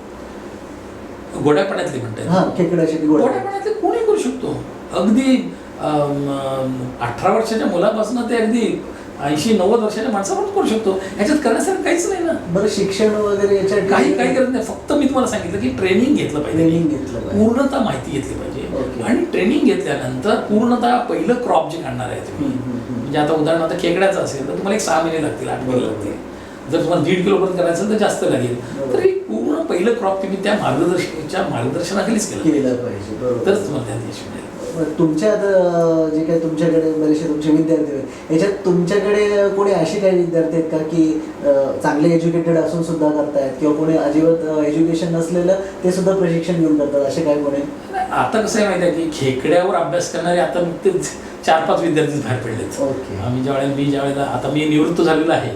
गोड्या पाण्यातले म्हणताय? हा, खेकडा शेती गोड्या पाण्यातले कोणी करू शकतो. अगदी 18 वर्षाच्या मुलापासून ते अगदी 80-90 वर्षाच्या माणसापासून करू शकतो. ह्याच्यात करण्यासारखं काहीच नाही ना. बरं, शिक्षण वगैरे याच्या काही गरज नाही. फक्त मी तुम्हाला सांगितलं की ट्रेनिंग घेतलं पाहिजे, पूर्णतः माहिती घेतली पाहिजे. आणि ट्रेनिंग घेतल्यानंतर पूर्णतः पहिलं क्रॉप जे काढणार आहे तुम्ही, म्हणजे आता उदाहरणार्थ खेकड्याचं असेल तर तुम्हाला 6 महिने लागतील, 8 महिने लागतील. जर तुम्हाला 1.5 किलो पर्यंत करायचं असेल तर जास्त लागेल. तर हे पूर्ण पहिलं क्रॉप तुम्ही त्या मार्गदर्शनाखालीच केलं पाहिजे, तरच तुम्हाला त्यात यश मिळेल. तुमच्या आता जे काही तुमच्याकडे बरेचसे तुमचे विद्यार्थी आहेत, याच्यात तुमच्याकडे कोणी असे काही विद्यार्थी आहेत का की चांगले एज्युकेटेड असून सुद्धा करतायत, किंवा कोणी अजिबात एज्युकेशन नसलेलं ते सुद्धा प्रशिक्षण घेऊन करतात, असे काय कोणी? आता कसं आहे माहिती आहे की खेकड्यावर अभ्यास करणारे आता नुकतेच 4-5 विद्यार्थी बाहेर पडलेत. आम्ही ज्यावेळेला आता मी निवृत्त झालेलो आहे,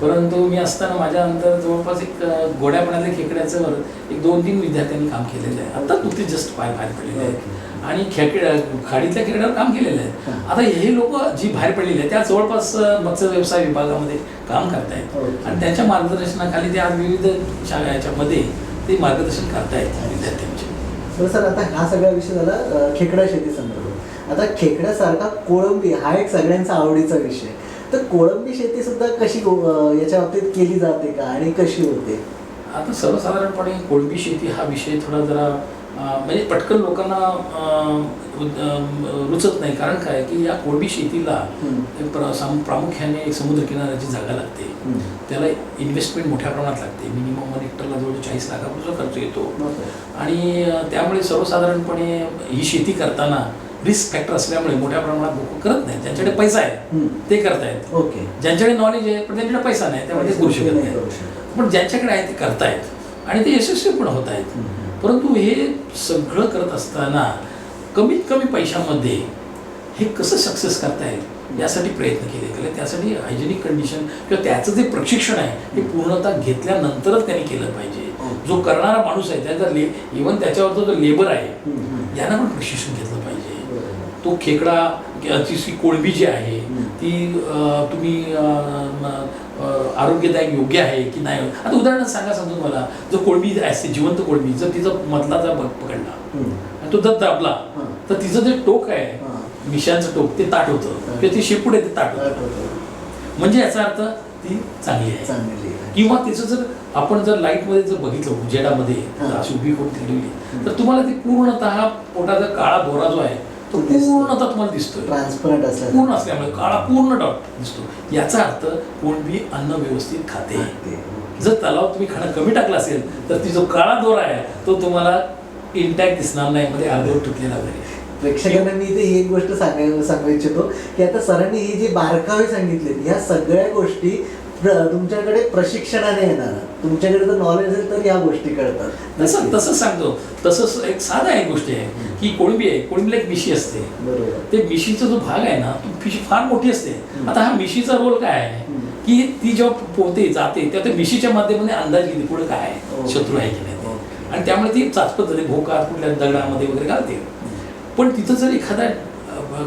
परंतु मी असताना माझ्या नंतर जवळपास एक गोड्या पाण्यातल्या खेकड्याचं एक 2-3 विद्यार्थ्यांनी काम केलेलं आहे. आता नुकतेच जस्ट बाहेर पडलेले आहेत आणि खाडीतल्या खेकड्यावर काम केलेलं आहे. आता हे लोक जी बाहेर पडलेली आहेत त्या जवळपास मत्स्य व्यवसाय विभागामध्ये काम करतायत आणि त्यांच्या मार्गदर्शनाखाली ते आज विविध याच्यामध्ये ते मार्गदर्शन करतायत विद्यार्थ्यांचे. बरं सर, आता हा सगळा विषय झाला खेकडा शेती संदर्भात. आता खेकड्यासारखा कोळंबी हा एक सगळ्यांचा आवडीचा विषय, तर कोळंबी शेती सुद्धा कशी याच्या बाबतीत केली जाते का आणि कशी होते? आता सर्वसाधारणपणे कोळंबी शेती हा विषय थोडा जरा म्हणजे पटकन लोकांना रुचत नाही. कारण काय की या कोळंबी शेतीला प्रामुख्याने एक समुद्रकिनाऱ्याची जागा लागते, त्याला इन्व्हेस्टमेंट मोठ्या प्रमाणात लागते. मिनिमम 1 हेक्टरला जवळ 40 लाखापर्यंत खर्च येतो. आणि त्यामुळे सर्वसाधारणपणे ही शेती करताना रिस्क फॅक्टर असल्यामुळे मोठ्या प्रमाणात लोक करत नाहीत. ज्यांच्याकडे पैसा आहे ते करतायत, ओके, ज्यांच्याकडे नॉलेज आहे पण त्यांच्याकडे पैसा नाही त्यामुळे ते करू शकत नाही. पण ज्यांच्याकडे आहे ते करतायत आणि ते यशस्वी पण होत आहेत. परंतु हे सगळं करत असताना कमीत कमी पैशामध्ये हे कसं सक्सेस करता येईल यासाठी प्रयत्न केले गेले. त्यासाठी हायजेनिक कंडिशन किंवा त्याचं जे प्रशिक्षण आहे हे पूर्णतः घेतल्यानंतरच त्यांनी केलं पाहिजे. जो करणारा माणूस आहे त्याचा इव्हन त्याच्यावरचा जो लेबर आहे यांना पण प्रशिक्षण घेतलं पाहिजे. तो खेकडा ची कोळंबी जी आहे ती तुम्ही आरोग्यदायक योग्य आहे की नाही. आता उदाहरणार्थ सांगतो मला, जो कोळंबी असते जिवंत कोळंबी, जर तिचा मधला जर पकडला आणि तो जर दाबला तर तिचं जे टोक आहे मिशांचं टोक ते ताट होतं किंवा ती शेपूट आहे ते ताट होतं. म्हणजे याचा अर्थ ती चांगली आहे. किंवा तिचं जर आपण जर लाईटमध्ये जर बघितलं उजेडामध्ये अशी उभी करून ठेवली तर तुम्हाला ती पूर्णतः पोटाचा काळा दोरा जो आहे तो पूर्णतः तुम्हाला दिसतोय, ट्रान्सपरंट पूर्ण असल्यामुळे काळा पूर्ण डॉट दिसतो. याचा अर्थ कोळंबी अन्न व्यवस्थित खाते. जर तलाव तुम्ही खाणं कमी टाकलं असेल तर ती जो काळा दोरा आहे तो तुम्हाला इंटॅक्ट दिसणार नाही, मध्ये अर्धवट तुटलेला वगैरे. प्रेक्षकांना मी इथे एक गोष्ट सांगू इच्छितो की आता सरांनी ही जी बारकावे सांगितले ह्या सगळ्या गोष्टी तुमच्याकडे प्रशिक्षणाने येणार. तुमच्याकडे जर नॉलेज असेल तर या गोष्टी कळतात. तसं सांगतो. तसंच एक साधा एक गोष्ट आहे की कोळंबी आहे, कोळंबीला एक मिशी असते. बरोबर. ते मिशीचा जो भाग आहे ना तो फिश फार मोठी असते. आता हा मिशीचा रोल काय आहे की ती जेव्हा पोहते जाते तेव्हा त्या मिशीच्या माध्यमाने अंदाज घेते पुढे काय आहे, शत्रू आहे की नाही, आणि त्यामुळे ती चाचपत जाते, भोकात कुठल्या दगडामध्ये वगैरे घालते. पण तिथं जर एखादा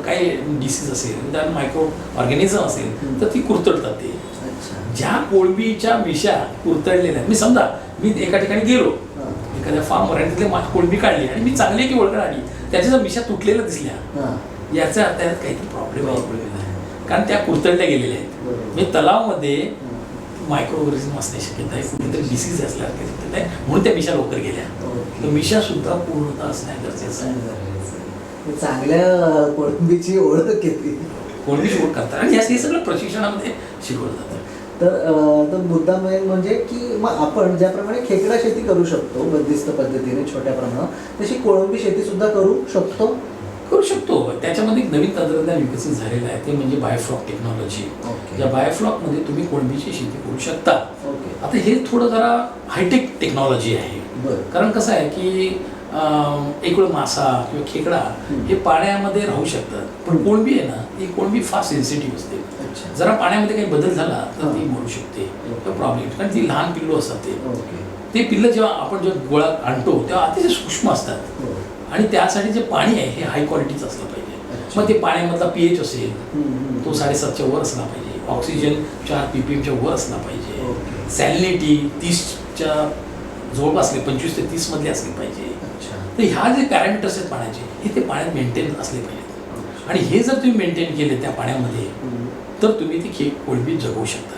काही डिसीज असेल, त्या मायक्रो ऑर्गॅनिझम असेल तर ती कुरतडतात. ते ज्या कोळंबीच्या मिशा कुरतडलेल्या, मी समजा मी एका ठिकाणी गेलो एखाद्या फार्मवर आणि तिथे माझी कोळंबी काढली आणि मी चांगली की ओळख आली, त्याच्या जर मिशा तुटलेल्या दिसल्या याचा अर्थ त्यात काहीतरी प्रॉब्लेम आहे, कारण त्या कुरतडल्या गेलेल्या आहेत. मी तलावमध्ये मायक्रो ऑर्गॅनिझम असण्याची शक्यता आहे, कुठेतरी डिसीज असल्यासारखी शक्यता आहे, म्हणून त्या मिशा लवकर गेल्या. तर मिशा सुद्धा पूर्णतः असणं गरजेचं आहे. चांगल्या कोळंबीची ओळख घेतली, कोळंबीची ओळख करतात आणि हे सगळं प्रशिक्षणामध्ये शिकवलं जातं. तर मुद्दा म्हणजे की मग आपण ज्याप्रमाणे खेकडा शेती करू शकतो बंदिस्त पद्धतीने छोट्या प्रमाणात, तशी कोळंबी शेती सुद्धा करू शकतो. शकतो. त्याच्यामध्ये एक नवीन तंत्रज्ञान विकसित झालेलं आहे, ते म्हणजे बायोफ्लॉक टेक्नॉलॉजी. ओके. या बायोफ्लॉकमध्ये तुम्ही कोळंबीची शेती करू शकता. ओके. आता हे थोडं जरा हायटेक टेक्नॉलॉजी आहे. बरं. कारण कसं आहे की एक वेळ मासा किंवा खेकडा हे पाण्यामध्ये राहू शकतात, पण कोळंबी आहे ना, ही कोळंबी फार सेन्सिटिव्ह असते. अच्छा. जरा पाण्यामध्ये काही बदल झाला तर हां. ती मरू शकते किंवा प्रॉब्लेम, कारण ती लहान पिल्लू असतात. ओके. ते पिल्लं जेव्हा आपण जेव्हा गोळा आणतो तेव्हा अतिशय सूक्ष्म असतात, हो. आणि त्यासाठी जे पाणी आहे हे हाय क्वालिटीचं असलं पाहिजे. अच्छा. मग ते पाण्यामधला pH असेल तो तो 7.5च्या वर असला पाहिजे, ऑक्सिजन 4 ppmच्या वर असला पाहिजे, ओके. सॅलिनिटी 30च्या जवळपास 25 ते 30 मधली असली पाहिजे. अच्छा. तर ह्या जे पॅरामीटर्स आहेत पाण्याचे, हे ते पाण्यात मेंटेन असले पाहिजेत. आणि हे जर तुम्ही मेंटेन केले त्या पाण्यामध्ये, तर तुम्ही ती कोळंबी जगवू शकता.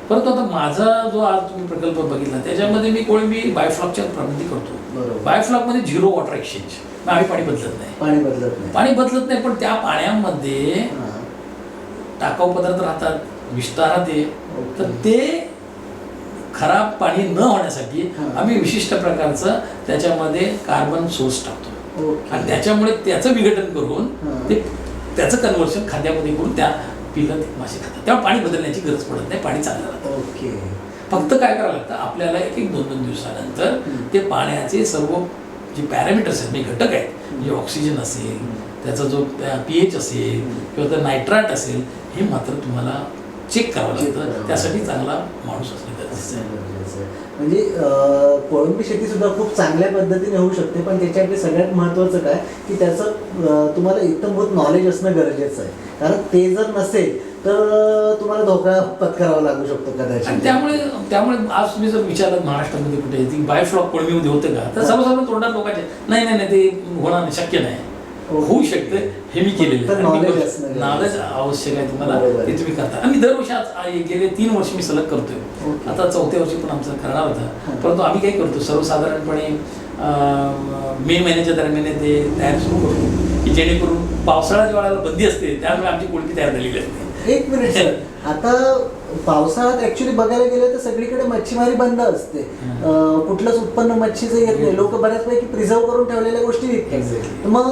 परंतु आता माझा जो आज तुम्ही प्रकल्प बघितला त्याच्यामध्ये मी कोळंबी बायोफ्लॉकच्या प्रबंधी करतो. बरोबर. बायोफ्लॉकमध्ये 0 वॉटर एक्सचेंज, आम्ही पाणी बदलत नाही. पाणी बदलत नाही. पाणी बदलत नाही, पण त्या पाण्यामध्ये हां. टाकाऊ पदार्थ राहतात, विष्ठा राहते. ओके. तर ते खराब पाणी न होण्यासाठी हां. आम्ही विशिष्ट प्रकारचं त्याच्यामध्ये कार्बन सोर्स टाकतो, ओके. आणि त्याच्यामुळे त्याचं विघटन करून हां. ते त्याचं कन्व्हर्शन खाद्यामध्ये करून त्या पिल्लं मासे खातात. तेव्हा पाणी बदलण्याची गरज पडत नाही, पाणी चांगलं राहतं. ओके. फक्त काय करावं लागतं आपल्याला, 1-2 दिवसानंतर ते पाण्याचे सर्व जे पॅरामीटर्स आहेत, म्हणजे घटक आहेत, म्हणजे ऑक्सिजन असेल, त्याचा जो pH असेल किंवा तर नायट्राट असेल, हे मात्र तुम्हाला चेक करावं लागतं. त्यासाठी चांगला माणूस असणे गरजेचं आहे. म्हणजे कोळंबी शेती सुद्धा खूप चांगल्या पद्धतीने होऊ शकते, पण त्याच्याकडे सगळ्यात महत्त्वाचं काय की त्याचं तुम्हाला इत्थंभूत नॉलेज असणं गरजेचं आहे. कारण ते जर नसेल तर तुम्हाला धोका पत्करावा लागू शकतो आणि कदाचित. त्यामुळे आज तुम्ही जर विचारलं महाराष्ट्रामध्ये कुठे ती बायोफ्लॉक कोळंबीमध्ये होतं का, तर सर्वसाधारण तोंडात लोकांचे नाही ते होणार नाही, शक्य नाही. होऊ शकतं, हे मी केलेलं आहे. नॉलेज आवश्यक आहे तुम्हाला, ते तुम्ही करता. आणि दरवर्षी आज गेले 3 वर्ष मी सलग करतोय. आता 4थ्या वर्षी पण आमचं करणार होता, परंतु आम्ही काय करतो, सर्वसाधारणपणे मे महिन्याच्या दरम्यान ते तयार सुरू करतो, की जेणेकरून पावसाळा ज्या वेळेला बंदी असते त्यामुळे आमची कोळंबी तयार झालेली असते. एक मिनिट सर, आता पावसाळ्यात ऍक्च्युली बघायला गेलं तर सगळीकडे मच्छीमारी बंद असते. कुठलंच उत्पन्न मच्छीचं येत नाही. लोक बऱ्याचपैकी प्रिझर्व करून ठेवलेल्या गोष्टी विकतात. मग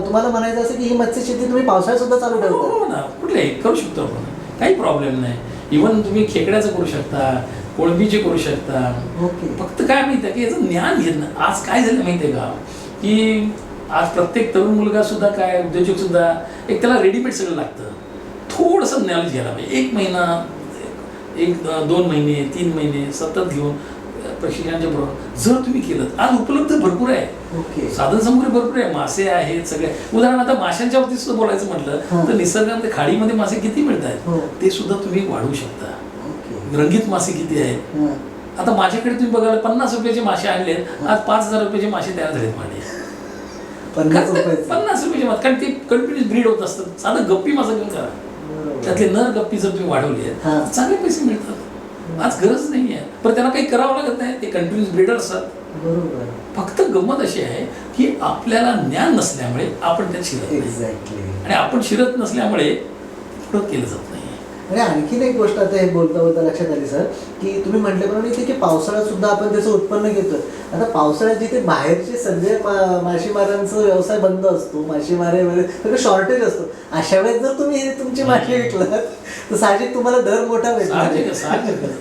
तुम्हाला म्हणायचं असं की ही मत्स्य शेती तुम्ही पावसाळ्यात सुद्धा चालू ठेवता? हो ना, कुठले करू शकतो आपण, काही प्रॉब्लेम नाही. इव्हन तुम्ही खेकड्याचं करू शकता, कोळंबीचे करू शकता. ओके. फक्त काय माहिती आहे की याचं ज्ञान घेणं. आज काय झालं माहिती आहे का, की आज प्रत्येक तरुण मुलगा सुद्धा काय, उद्योजक सुद्धा, एक त्याला रेडीमेड सगळं लागतं. थोडंसं नॉलेज घ्यायला पाहिजे. 1 महिना, 2 महिने, 3 महिने सतत घेऊन प्रशिक्षणाच्या बरोबर जर तुम्ही केलं, आज उपलब्ध भरपूर आहे. ओके. साधन सामुग्री भरपूर आहे, मासे आहेत सगळे. उदाहरण आता माशांच्या बाबतीत सुद्धा बोलायचं म्हटलं तर निसर्गामध्ये खाडीमध्ये मासे किती मिळतात, ते सुद्धा तुम्ही वाढवू शकता. रंगीत मासे किती आहेत. आता माझ्याकडे तुम्ही बघायला 50 रुपयाचे मासे आणलेत, आज 5,000 रुपयाचे मासे तयार झालेत माझे. 50 रुपयाचे मासे, कारण ते कंटिन्यूस ब्रीड होत असतात. साधं गप्पी मासा घेऊन करा, त्यातले नर गप्पी जर तुम्ही वाढवली आहेत, चांगले पैसे मिळतात. आज गरज नाही आहे, पण त्यांना काही करावं लागत नाही, ते कंटिन्यूस ब्रीडर असतात. बरोबर. फक्त गंमत अशी आहे की आपल्याला ज्ञान नसल्यामुळे आपण त्यात शिरत नाही. एक्झॅक्टली. आणि आपण शिरत नसल्यामुळे पुढं केलं जात नाही. आणि आणखीन एक गोष्ट आता हे बोलता लक्षात आली सर, की तुम्ही म्हटल्याप्रमाणे इथे की पावसाळ्यात सुद्धा आपण त्याचं उत्पन्न घेतोय. आता पावसाळ्यात जिथे बाहेरचे सगळे मासेमारांचा व्यवसाय बंद असतो, मासेमारे वगैरे सगळं शॉर्टेज असतो, अशा वेळेस जर तुम्ही हे तुमचे मासे विकलात तर साहजिक तुम्हाला दर मोठा भेटणार.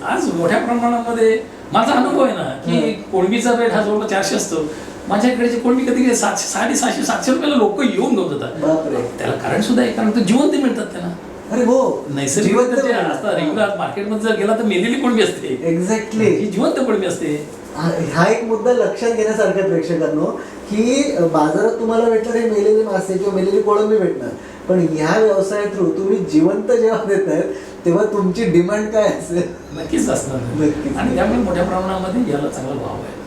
आज मोठ्या प्रमाणामध्ये माझा अनुभव आहे ना, की कोळंबीचा रेट हा जवळपास 400 असतो. माझ्याकडे कोळंबी कधी 700, 750, 700 रुपयाला लोक येऊन घेऊन जातात. त्याला कारण सुद्धा आहे, कारण ते जिवंत मिळतात त्यांना. अरे हो, नैसर्गिक असतात. रेग्युलर मार्केटमध्ये जर गेला तर मेलेली कोळंबी असते. एक्झॅक्टली. ही जिवंत कोळंबी असते. हा एक मुद्दा लक्षात घेण्यासारख्या प्रेक्षकांनो, की बाजारात तुम्हाला भेटणार हे मेलेले मासे किंवा मेलेली कोळंबी भेटणार, पण ह्या व्यवसाय थ्रू तुम्ही जिवंत जेव्हा देतायत तेव्हा तुमची डिमांड काय असेल? नक्कीच असणार. आणि त्यामुळे मोठ्या प्रमाणामध्ये याला चांगला भाव आहे.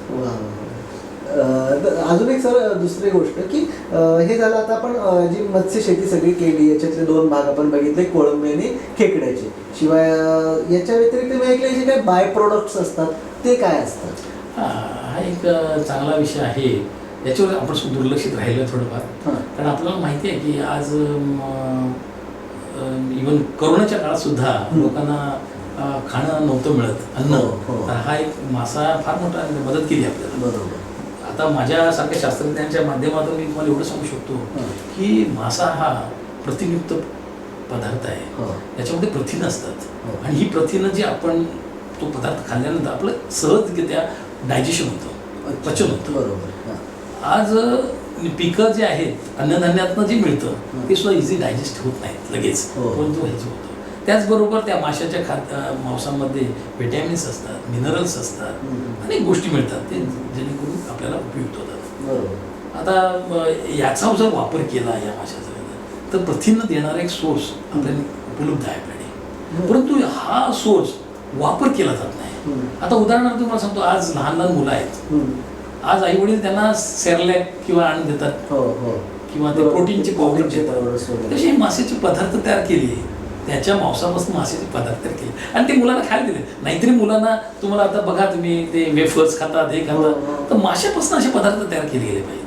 अजून एक सर दुसरी गोष्ट की हे झालं, आता आपण जी मत्स्य शेती सगळी केली, याच्यातले 2 भाग आपण बघितले, कोळंबी आणि खेकड्याचे. शिवाय याच्या व्यतिरिक्त मी ऐकलं जे काही बाय प्रोडक्ट्स असतात ते काय असतात? हा एक चांगला विषय आहे. याच्यावर आपण दुर्लक्षित राहिलं थोडंफार. कारण आपल्याला माहिती आहे की आज इव्हन करोनाच्या काळात सुद्धा लोकांना खाणं नव्हतं मिळत, अन्न. तर हा एक मासा फार मोठा मदत केली आपल्याला. बरोबर. आता माझ्यासारख्या शास्त्रज्ञांच्या माध्यमातून मी तुम्हाला एवढं सांगू शकतो की मासा हा प्रथिनयुक्त पदार्थ आहे. याच्यामध्ये प्रथिनं असतात आणि ही प्रथिनं जी आपण तो पदार्थ खाल्ल्यानंतर आपलं सहजरित्या डायजेशन होतं, पचन होतं. बरोबर. आज पिकं जे आहेत अन्नधान्यातनं जे मिळतं ते सुद्धा इझी डायजेस्ट होत नाहीत लगेच, परंतु ह्याचं होतं. त्याचबरोबर त्या माशाच्या मांसामध्ये व्हिटॅमिन्स असतात, मिनरल्स असतात, अनेक गोष्टी मिळतात ते जेणेकरून आपल्याला उपयुक्त होतात. आता याचा जर वापर केला या माशाचा तर प्रथिनं देणारा एक सोर्स आपल्याला उपलब्ध आहे आपल्याकडे, परंतु हा सोर्स वापर केला जात नाही. आता उदाहरणार्थ तुम्हाला सांगतो, आज लहान लहान मुलं आहेत, आज आई वडील त्यांना सेरलॅक किंवा आणून देतात किंवा ते प्रोटीनचे पावडर देतात. तसे माशाचे पदार्थ तयार केले, त्याच्या मांसापासून माशाचे पदार्थ तयार केले आणि ते मुलांना खायला दिले. नाहीतरी मुलांना तुम्हाला आता बघा तुम्ही ते वेफर्स खातात, हे खातात, तर माशापासून असे पदार्थ तयार केले गेले पाहिजेत.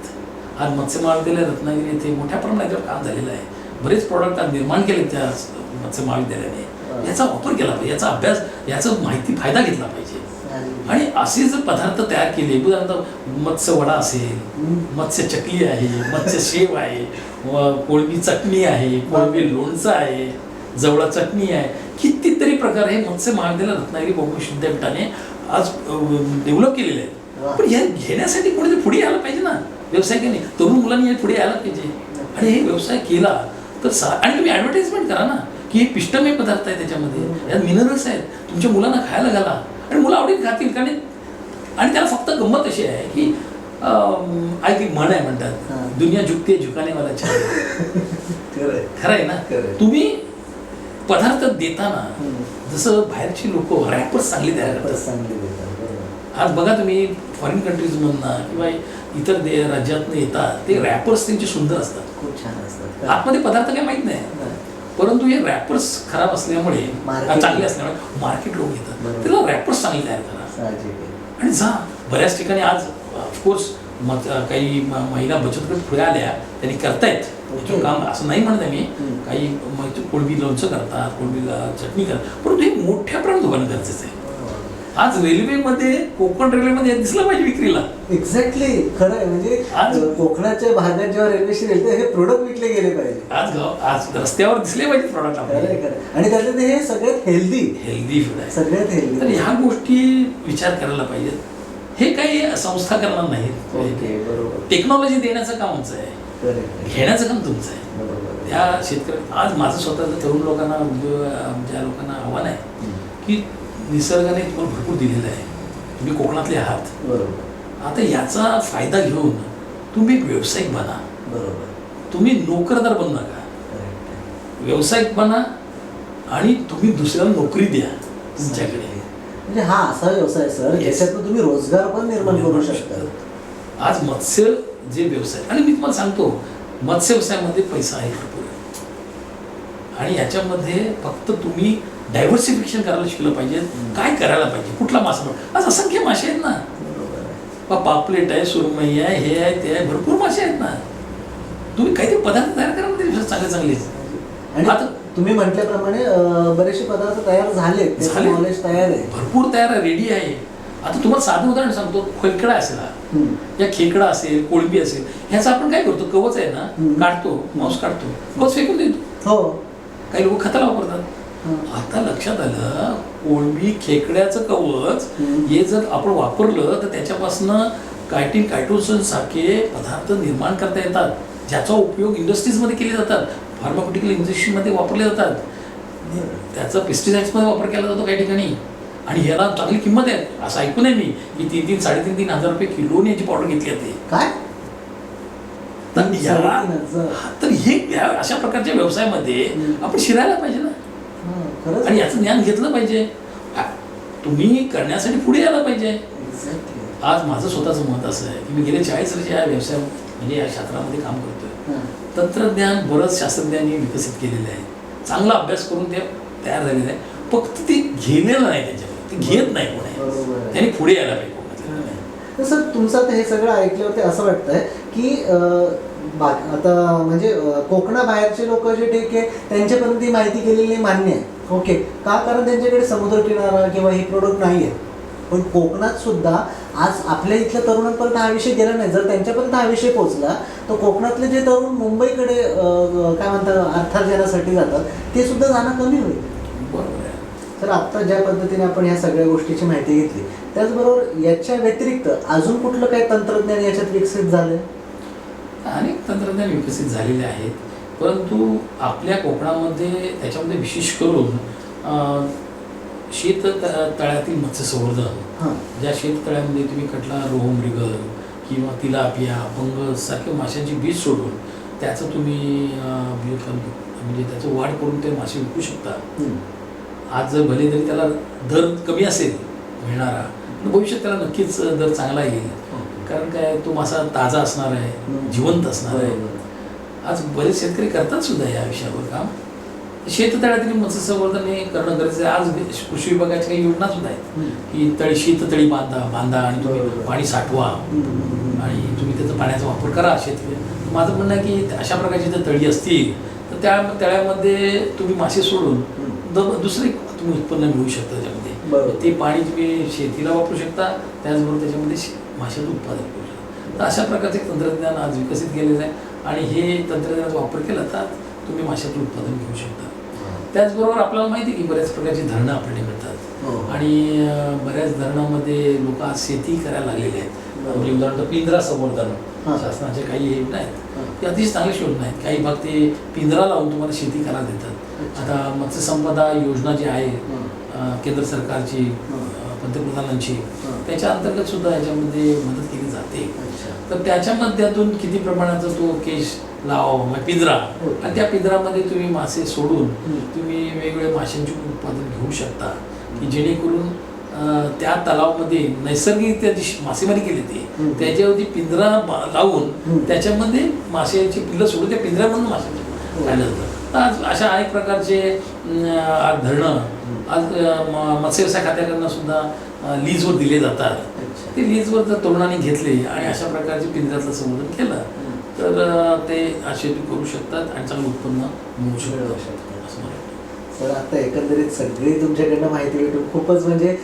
आज मत्स्य महाविद्यालय रत्नागिरी येथे मोठ्या प्रमाणात काम झालेलं आहे. बरेच प्रॉडक्ट आज निर्माण केले त्या मत्स्य महाविद्यालयाने. याचा वापर केला पाहिजे, याचा अभ्यास, याचा माहिती फायदा घेतला पाहिजे. आणि असे जर पदार्थ तयार केले, उदाहरणार्थ मत्स्य वडा असेल, मत्स्य चकली आहे, मत्स्य शेव आहे, कोळंबी चटणी आहे, कोळंबी लोणचं आहे, जवळा चटणी आहे, कितीतरी प्रकार हे मत्स्य महाविद्यालय रत्नागिरी बौद्धिक विद्यापीठाने आज डेव्हलप केलेले आहेत. पण या घेण्यासाठी कोणीतरी पुढे यायला पाहिजे ना, व्यवसायिकांनी, तरुण मुलांनी पुढे यायला पाहिजे. आणि हे व्यवसाय केला तर आणि तुम्ही ॲडव्हर्टाइजमेंट करा ना की हे पिष्टमय पदार्थ आहे, त्याच्यामध्ये यात मिनरल्स आहेत, तुमच्या मुलांना खायला घाला आणि मुलं आवडीत खातील. कारण आणि त्याला फक्त गंमत अशी आहे की एक म्हण आहे, म्हणतात दुनिया झुकते झुकाने वाला चाहिए. खरं आहे ना. तुम्ही पदार्थ देताना जसं बाहेरची लोक रॅपर्स चांगली तयार करतात. आज बघा तुम्ही फॉरेन कंट्रीज मधनं किंवा इतर राज्यातनं येतात, ते रॅपर्स त्यांचे सुंदर असतात, खूप छान असतात. आतमध्ये पदार्थ काही माहित नाही, परंतु हे रॅपर्स खराब असल्यामुळे, चांगले असल्यामुळे मार्केट लोक येतात. त्याला रॅपर्स चांगले तयार करा आणि जा. बऱ्याच ठिकाणी आज ऑफकोर्स काही महिला बचत गट पुढे आल्या, त्यांनी करतायत काम, असं नाही म्हणत आहे मी. काही कोळंबी लोणचं करतात, कोळंबी चटणी करतात, परंतु हे मोठ्या प्रमाणात होणं गरजेचं आहे. आज रेल्वेमध्ये, कोकण रेल्वेमध्ये दिसलं पाहिजे विक्रीला. एक्झॅक्टली, खरं आहे. म्हणजे आज कोकणाच्या भागात जेव्हा रेल्वे शिरेल तर हे प्रोडक्ट विकले गेले पाहिजे. आज रस्त्यावर दिसले पाहिजे प्रोडक्ट आपल्याला. आणि त्यातले हे सगळ्यात हेल्दी फूड आहे, सगळ्यात हेल्दी. तर ह्या गोष्टी विचार करायला पाहिजेत. हे काही संस्था करणार नाहीत. बरोबर. टेक्नॉलॉजी देण्याचं काम आमचं आहे, घेण्याचं काम तुमचं आहे. त्या शेतकऱ्या, आज माझं स्वतःचं तरुण लोकांना, ज्या लोकांना आव्हान आहे की निसर्गाने तुम्हाला भरपूर दिलेलं आहे, तुम्ही कोकणातले आहात, आता याचा फायदा घेऊन तुम्ही एक व्यावसायिक बना. तुम्ही नोकरदार बनू नका, व्यावसायिक बना आणि तुम्ही दुसऱ्याला नोकरी द्या तुमच्याकडे. म्हणजे हा असा व्यवसाय सर ज्याच्यातून तुम्ही रोजगार पण निर्माण करू शकता. आज मत्स्य जे व्यवसाय, आणि मी तुम्हाला सांगतो मत्स्य व्यवसायामध्ये पैसा आहे भरपूर, आणि याच्यामध्ये फक्त तुम्ही डायव्हर्सिफिकेशन करायला शिकलं पाहिजे. काय करायला पाहिजे, कुठला मासा. आज असंख्य मासे आहेत ना, पापलेट आहे, सुरमई आहे, हे आहे, ते आहे, भरपूर मासे आहेत ना. तुम्ही काहीतरी पदार्थ तयार करा ना चांगले चांगले. आणि आता तुम्ही म्हटल्याप्रमाणे बरेचसे पदार्थ तयार झाले, नॉलेज तयार आहे, भरपूर तयार आहे, रेडी आहे. आता तुम्हाला साधं उदाहरण सांगतो, खेकडा असेल, या खेकडा असेल, कोळंबी असेल, ह्याचं आपण काय करतो, कवच आहे ना, काढतो, मांस काढतो, कवच फेकून देतो. हो, काही लोक खताला वापरतात. आता लक्षात आलं, कोळंबी खेकड्याचं कवच हे जर आपण वापरलं तर त्याच्यापासनं कायटोसन सारखे पदार्थ निर्माण करता येतात, ज्याचा उपयोग इंडस्ट्रीजमध्ये केले जातात, फार्मास्युटिकल इंडस्ट्रीमध्ये वापरले जातात, त्याचा पेस्टिसाइड्समध्ये वापर केला जातो काही ठिकाणी. आणि याला चांगली किंमत आहे, असं ऐकून आहे मी की 3,000 3,500 हजार रुपये किलोने याची पावडर घेतली जाते. काय तर हे अशा प्रकारच्या व्यवसायामध्ये आपण शिरायला पाहिजे ना, आणि याचं ज्ञान घेतलं पाहिजे. तुम्ही करण्यासाठी पुढे यायला पाहिजे. आज माझं स्वतःचं मत असं आहे की मी गेले 40 वर्ष या व्यवसाय म्हणजे या क्षेत्रामध्ये काम करतोय. तंत्रज्ञान बरंच शास्त्रज्ञांनी विकसित केलेलं आहे, चांगला अभ्यास करून ते तयार झालेलं आहे, फक्त ते घेलेलं नाही, त्याच्यामध्ये ते घेत नाही कोणी, त्यांनी पुढे यायला पाहिजे. सर तुमचं हे सगळं ऐकल्यावरती असं वाटतंय की आता म्हणजे कोकणाबाहेरचे लोक जे ठीक आहे त्यांच्यापर्यंत ही माहिती केलेली मान्य आहे, ओके, का, कारण त्यांच्याकडे समुद्र किनारा किंवा हे प्रोडक्ट नाही आहे. पण कोकणात सुद्धा आज आपल्या इथल्या तरुणांपर्यंत हा विषय गेला नाही. जर त्यांच्यापर्यंत हा विषय पोहोचला तर कोकणातले जे तरुण मुंबईकडे काय म्हणतात अर्थार्जनासाठी जातात ते सुद्धा जाणं कमी होईल. बरोबर आहे. तर आत्ता ज्या पद्धतीने आपण ह्या सगळ्या गोष्टीची माहिती घेतली, त्याचबरोबर याच्या व्यतिरिक्त अजून कुठलं काही तंत्रज्ञान याच्यात विकसित झालं? अनेक तंत्रज्ञान विकसित झालेले आहेत, परंतु आपल्या कोकणामध्ये त्याच्यामध्ये विशेष करून शेत तळ्यातील मत्स्य संवर्धन, ज्या शेततळ्यामध्ये तुम्ही कटला, रोहू, मृगल किंवा तिलापिया, पंग सारख्या माशांची बीज सोडून त्याचं तुम्ही म्हणजे त्याचं वाढ करून ते मासे विकू शकता. आज जर भले तरी त्याला दर कमी असेल मिळणारा, पण भविष्यात त्याला नक्कीच दर चांगला येईल. कारण काय, तो मासा ताजा असणार आहे, जिवंत असणार आहे. आज बरेच शेतकरी करतात सुद्धा या विषयावर काम. शेततळ्यातील मत्स्य संवर्धन हे करणं गरजेचं आहे. आज कृषी विभागाच्या काही योजना सुद्धा आहेत की शेततळी बांधा आणि तुम्ही पाणी साठवा आणि तुम्ही त्याचा पाण्याचा वापर करा शेतकरी. माझं म्हणणं आहे की अशा प्रकारची जर तळी असतील तर त्या तळ्यामध्ये तुम्ही मासे सोडून दुसरे तुम्ही उत्पन्न मिळवू शकता. त्याच्यामध्ये ते पाणी तुम्ही शेतीला वापरू शकता, त्याचबरोबर त्याच्यामध्ये माशाचं उत्पादन करू शकता. तर अशा प्रकारचे तंत्रज्ञान आज विकसित केलेलं आहे आणि हे तंत्रज्ञानाचा वापर केला तर तुम्ही माशाचं उत्पादन घेऊ शकता. त्याचबरोबर आपल्याला माहिती आहे की बऱ्याच प्रकारची धरणं आपल्याकडे मिळतात आणि बऱ्याच धरणामध्ये लोक आज शेती करायला लागलेले आहेत. म्हणजे उदाहरणार्थ पिंजरा संवर्धन शासनाचे काही योजना आहेत, ते अतिशय चांगली योजना आहेत. काही भाग ते पिंजरा लावून तुम्हाला शेती करायला देतात. आता मत्स्यसंपदा योजना जी आहे केंद्र सरकारची, पंतप्रधानांची, त्याच्या अंतर्गत सुद्धा याच्यामध्ये मदत केली जाते. तर त्याच्या माध्यमातून किती प्रमाणाचा तो केश लाव पिंजरा आणि त्या पिंजरामध्ये तुम्ही मासे सोडून तुम्ही वेगवेगळ्या माशांचे उत्पादन घेऊ शकता की जेणेकरून त्या तलावामध्ये नैसर्गिक त्या मासेमारी केली ती त्याच्यावरती पिंजरा लावून त्याच्यामध्ये माशाची पिल्लं सोडून त्या पिंजऱ्यामधून मासे खायला जातात. आज अशा अनेक प्रकारचे धरणं आज मत्स्य व्यवसाय खात्याकडनं सुद्धा लीजवर दिले जातात. ते लीजवर जर तरुणांनी घेतले आणि अशा प्रकारचे पिंजऱ्यातलं संवर्धन केलं तर ते शेती करू शकतात आणि चांगलं उत्पन्न मिळू शकतं असं मला वाटतं. सर, आता एकंदरीत सगळी तुमच्याकडनं माहिती भेटून खूपच म्हणजे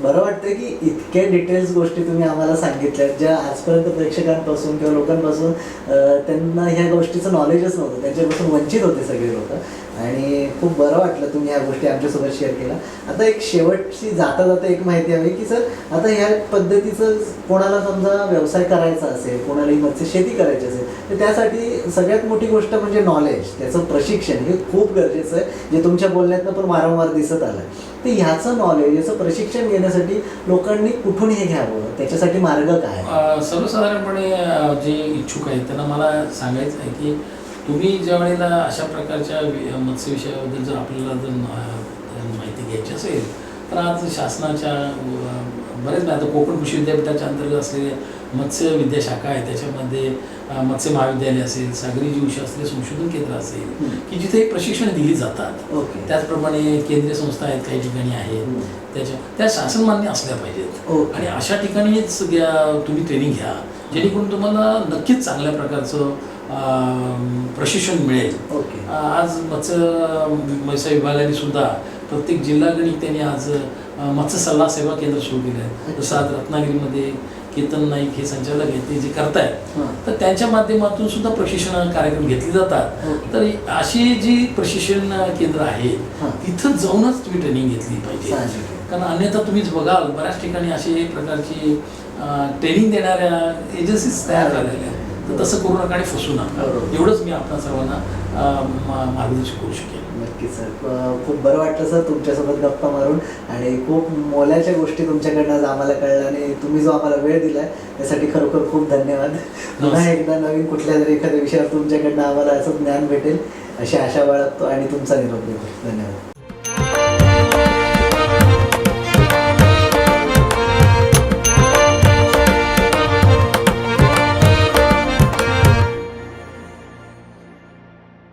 बरं वाटतं की इतके डिटेल्स गोष्टी तुम्ही आम्हाला सांगितल्यात, ज्या आजपर्यंत प्रेक्षकांपासून किंवा लोकांपासून त्यांना ह्या गोष्टीचं नॉलेजच नव्हतं, त्यांच्यापासून वंचित होते सगळे लोक. आणि खूप बरं वाटलं तुम्ही ह्या गोष्टी आमच्यासोबत शेअर केल्या. आता एक शेवटची जाता जाता एक माहिती हवी की सर, आता ह्या पद्धतीचं कोणाला समजा व्यवसाय करायचा असेल, कोणालाही मत्स्य शेती करायची असेल, तर त्यासाठी सगळ्यात मोठी गोष्ट म्हणजे नॉलेज, त्याचं प्रशिक्षण हे खूप गरजेचं आहे, जे तुमच्या बोलण्यातनं पण वारंवार दिसत आलं. तर ह्याचं नॉलेज, याचं प्रशिक्षण घेण्यासाठी लोकांनी कुठून हे घ्यावं, त्याच्यासाठी मार्ग काय? सर्वसाधारणपणे जे इच्छुक आहेत त्यांना मला सांगायचं आहे की तुम्ही ज्या वेळेला अशा प्रकारच्या मत्स्य विषयाबद्दल जर आपल्याला जर माहिती घ्यायची असेल तर आज शासनाच्या बरेच आता कोकण कृषी विद्यापीठाच्या अंतर्गत असलेले मत्स्य विद्याशाखा आहे, त्याच्यामध्ये मत्स्य महाविद्यालय असेल, सागरी जीवशास्त्रीय संशोधन केंद्र असेल की जिथे प्रशिक्षण दिली जातात. त्याचप्रमाणे केंद्रीय संस्था आहेत, काही ठिकाणी आहेत, त्या शासनमान्य असल्या पाहिजेत आणि अशा ठिकाणीच तुम्ही ट्रेनिंग घ्या जेणेकरून तुम्हाला नक्कीच चांगल्या प्रकारचं प्रशिक्षण मिळेल. आज मत्स्य विभागाने सुद्धा प्रत्येक जिल्हा गणित त्यांनी आज मत्स्य सल्ला सेवा केंद्र सुरू केलं आहे. जसं आज रत्नागिरीमध्ये केतन नाईक हे संचालक आहेत, ते जे करतायत तर त्यांच्या माध्यमातून सुद्धा प्रशिक्षण कार्यक्रम घेतले जातात. तर अशी जी प्रशिक्षण केंद्र आहेत तिथं जाऊनच तुम्ही ट्रेनिंग घेतली पाहिजे. कारण अन्यथा तुम्हीच बघाल बऱ्याच ठिकाणी अशी प्रकारची ट्रेनिंग देणाऱ्या एजन्सीज तयार झालेल्या आहेत. तर तसं करू नका आणि फसू नका, एवढंच मी आपल्या सर्वांना मार्गदर्शन करू शकेन. नक्की सर, खूप बरं वाटलं सर तुमच्यासोबत गप्पा मारून आणि खूप मोलाच्या गोष्टी तुमच्याकडनं आम्हाला कळल्या आणि तुम्ही जो आम्हाला वेळ दिला त्यासाठी खरोखर खूप धन्यवाद. पुन्हा एकदा नवीन कुठल्या तरी एखाद्या विषयावर तुमच्याकडनं आम्हाला असं ज्ञान भेटेल अशी आशा बाळगतो आणि तुमचा निरोप घेतो. धन्यवाद.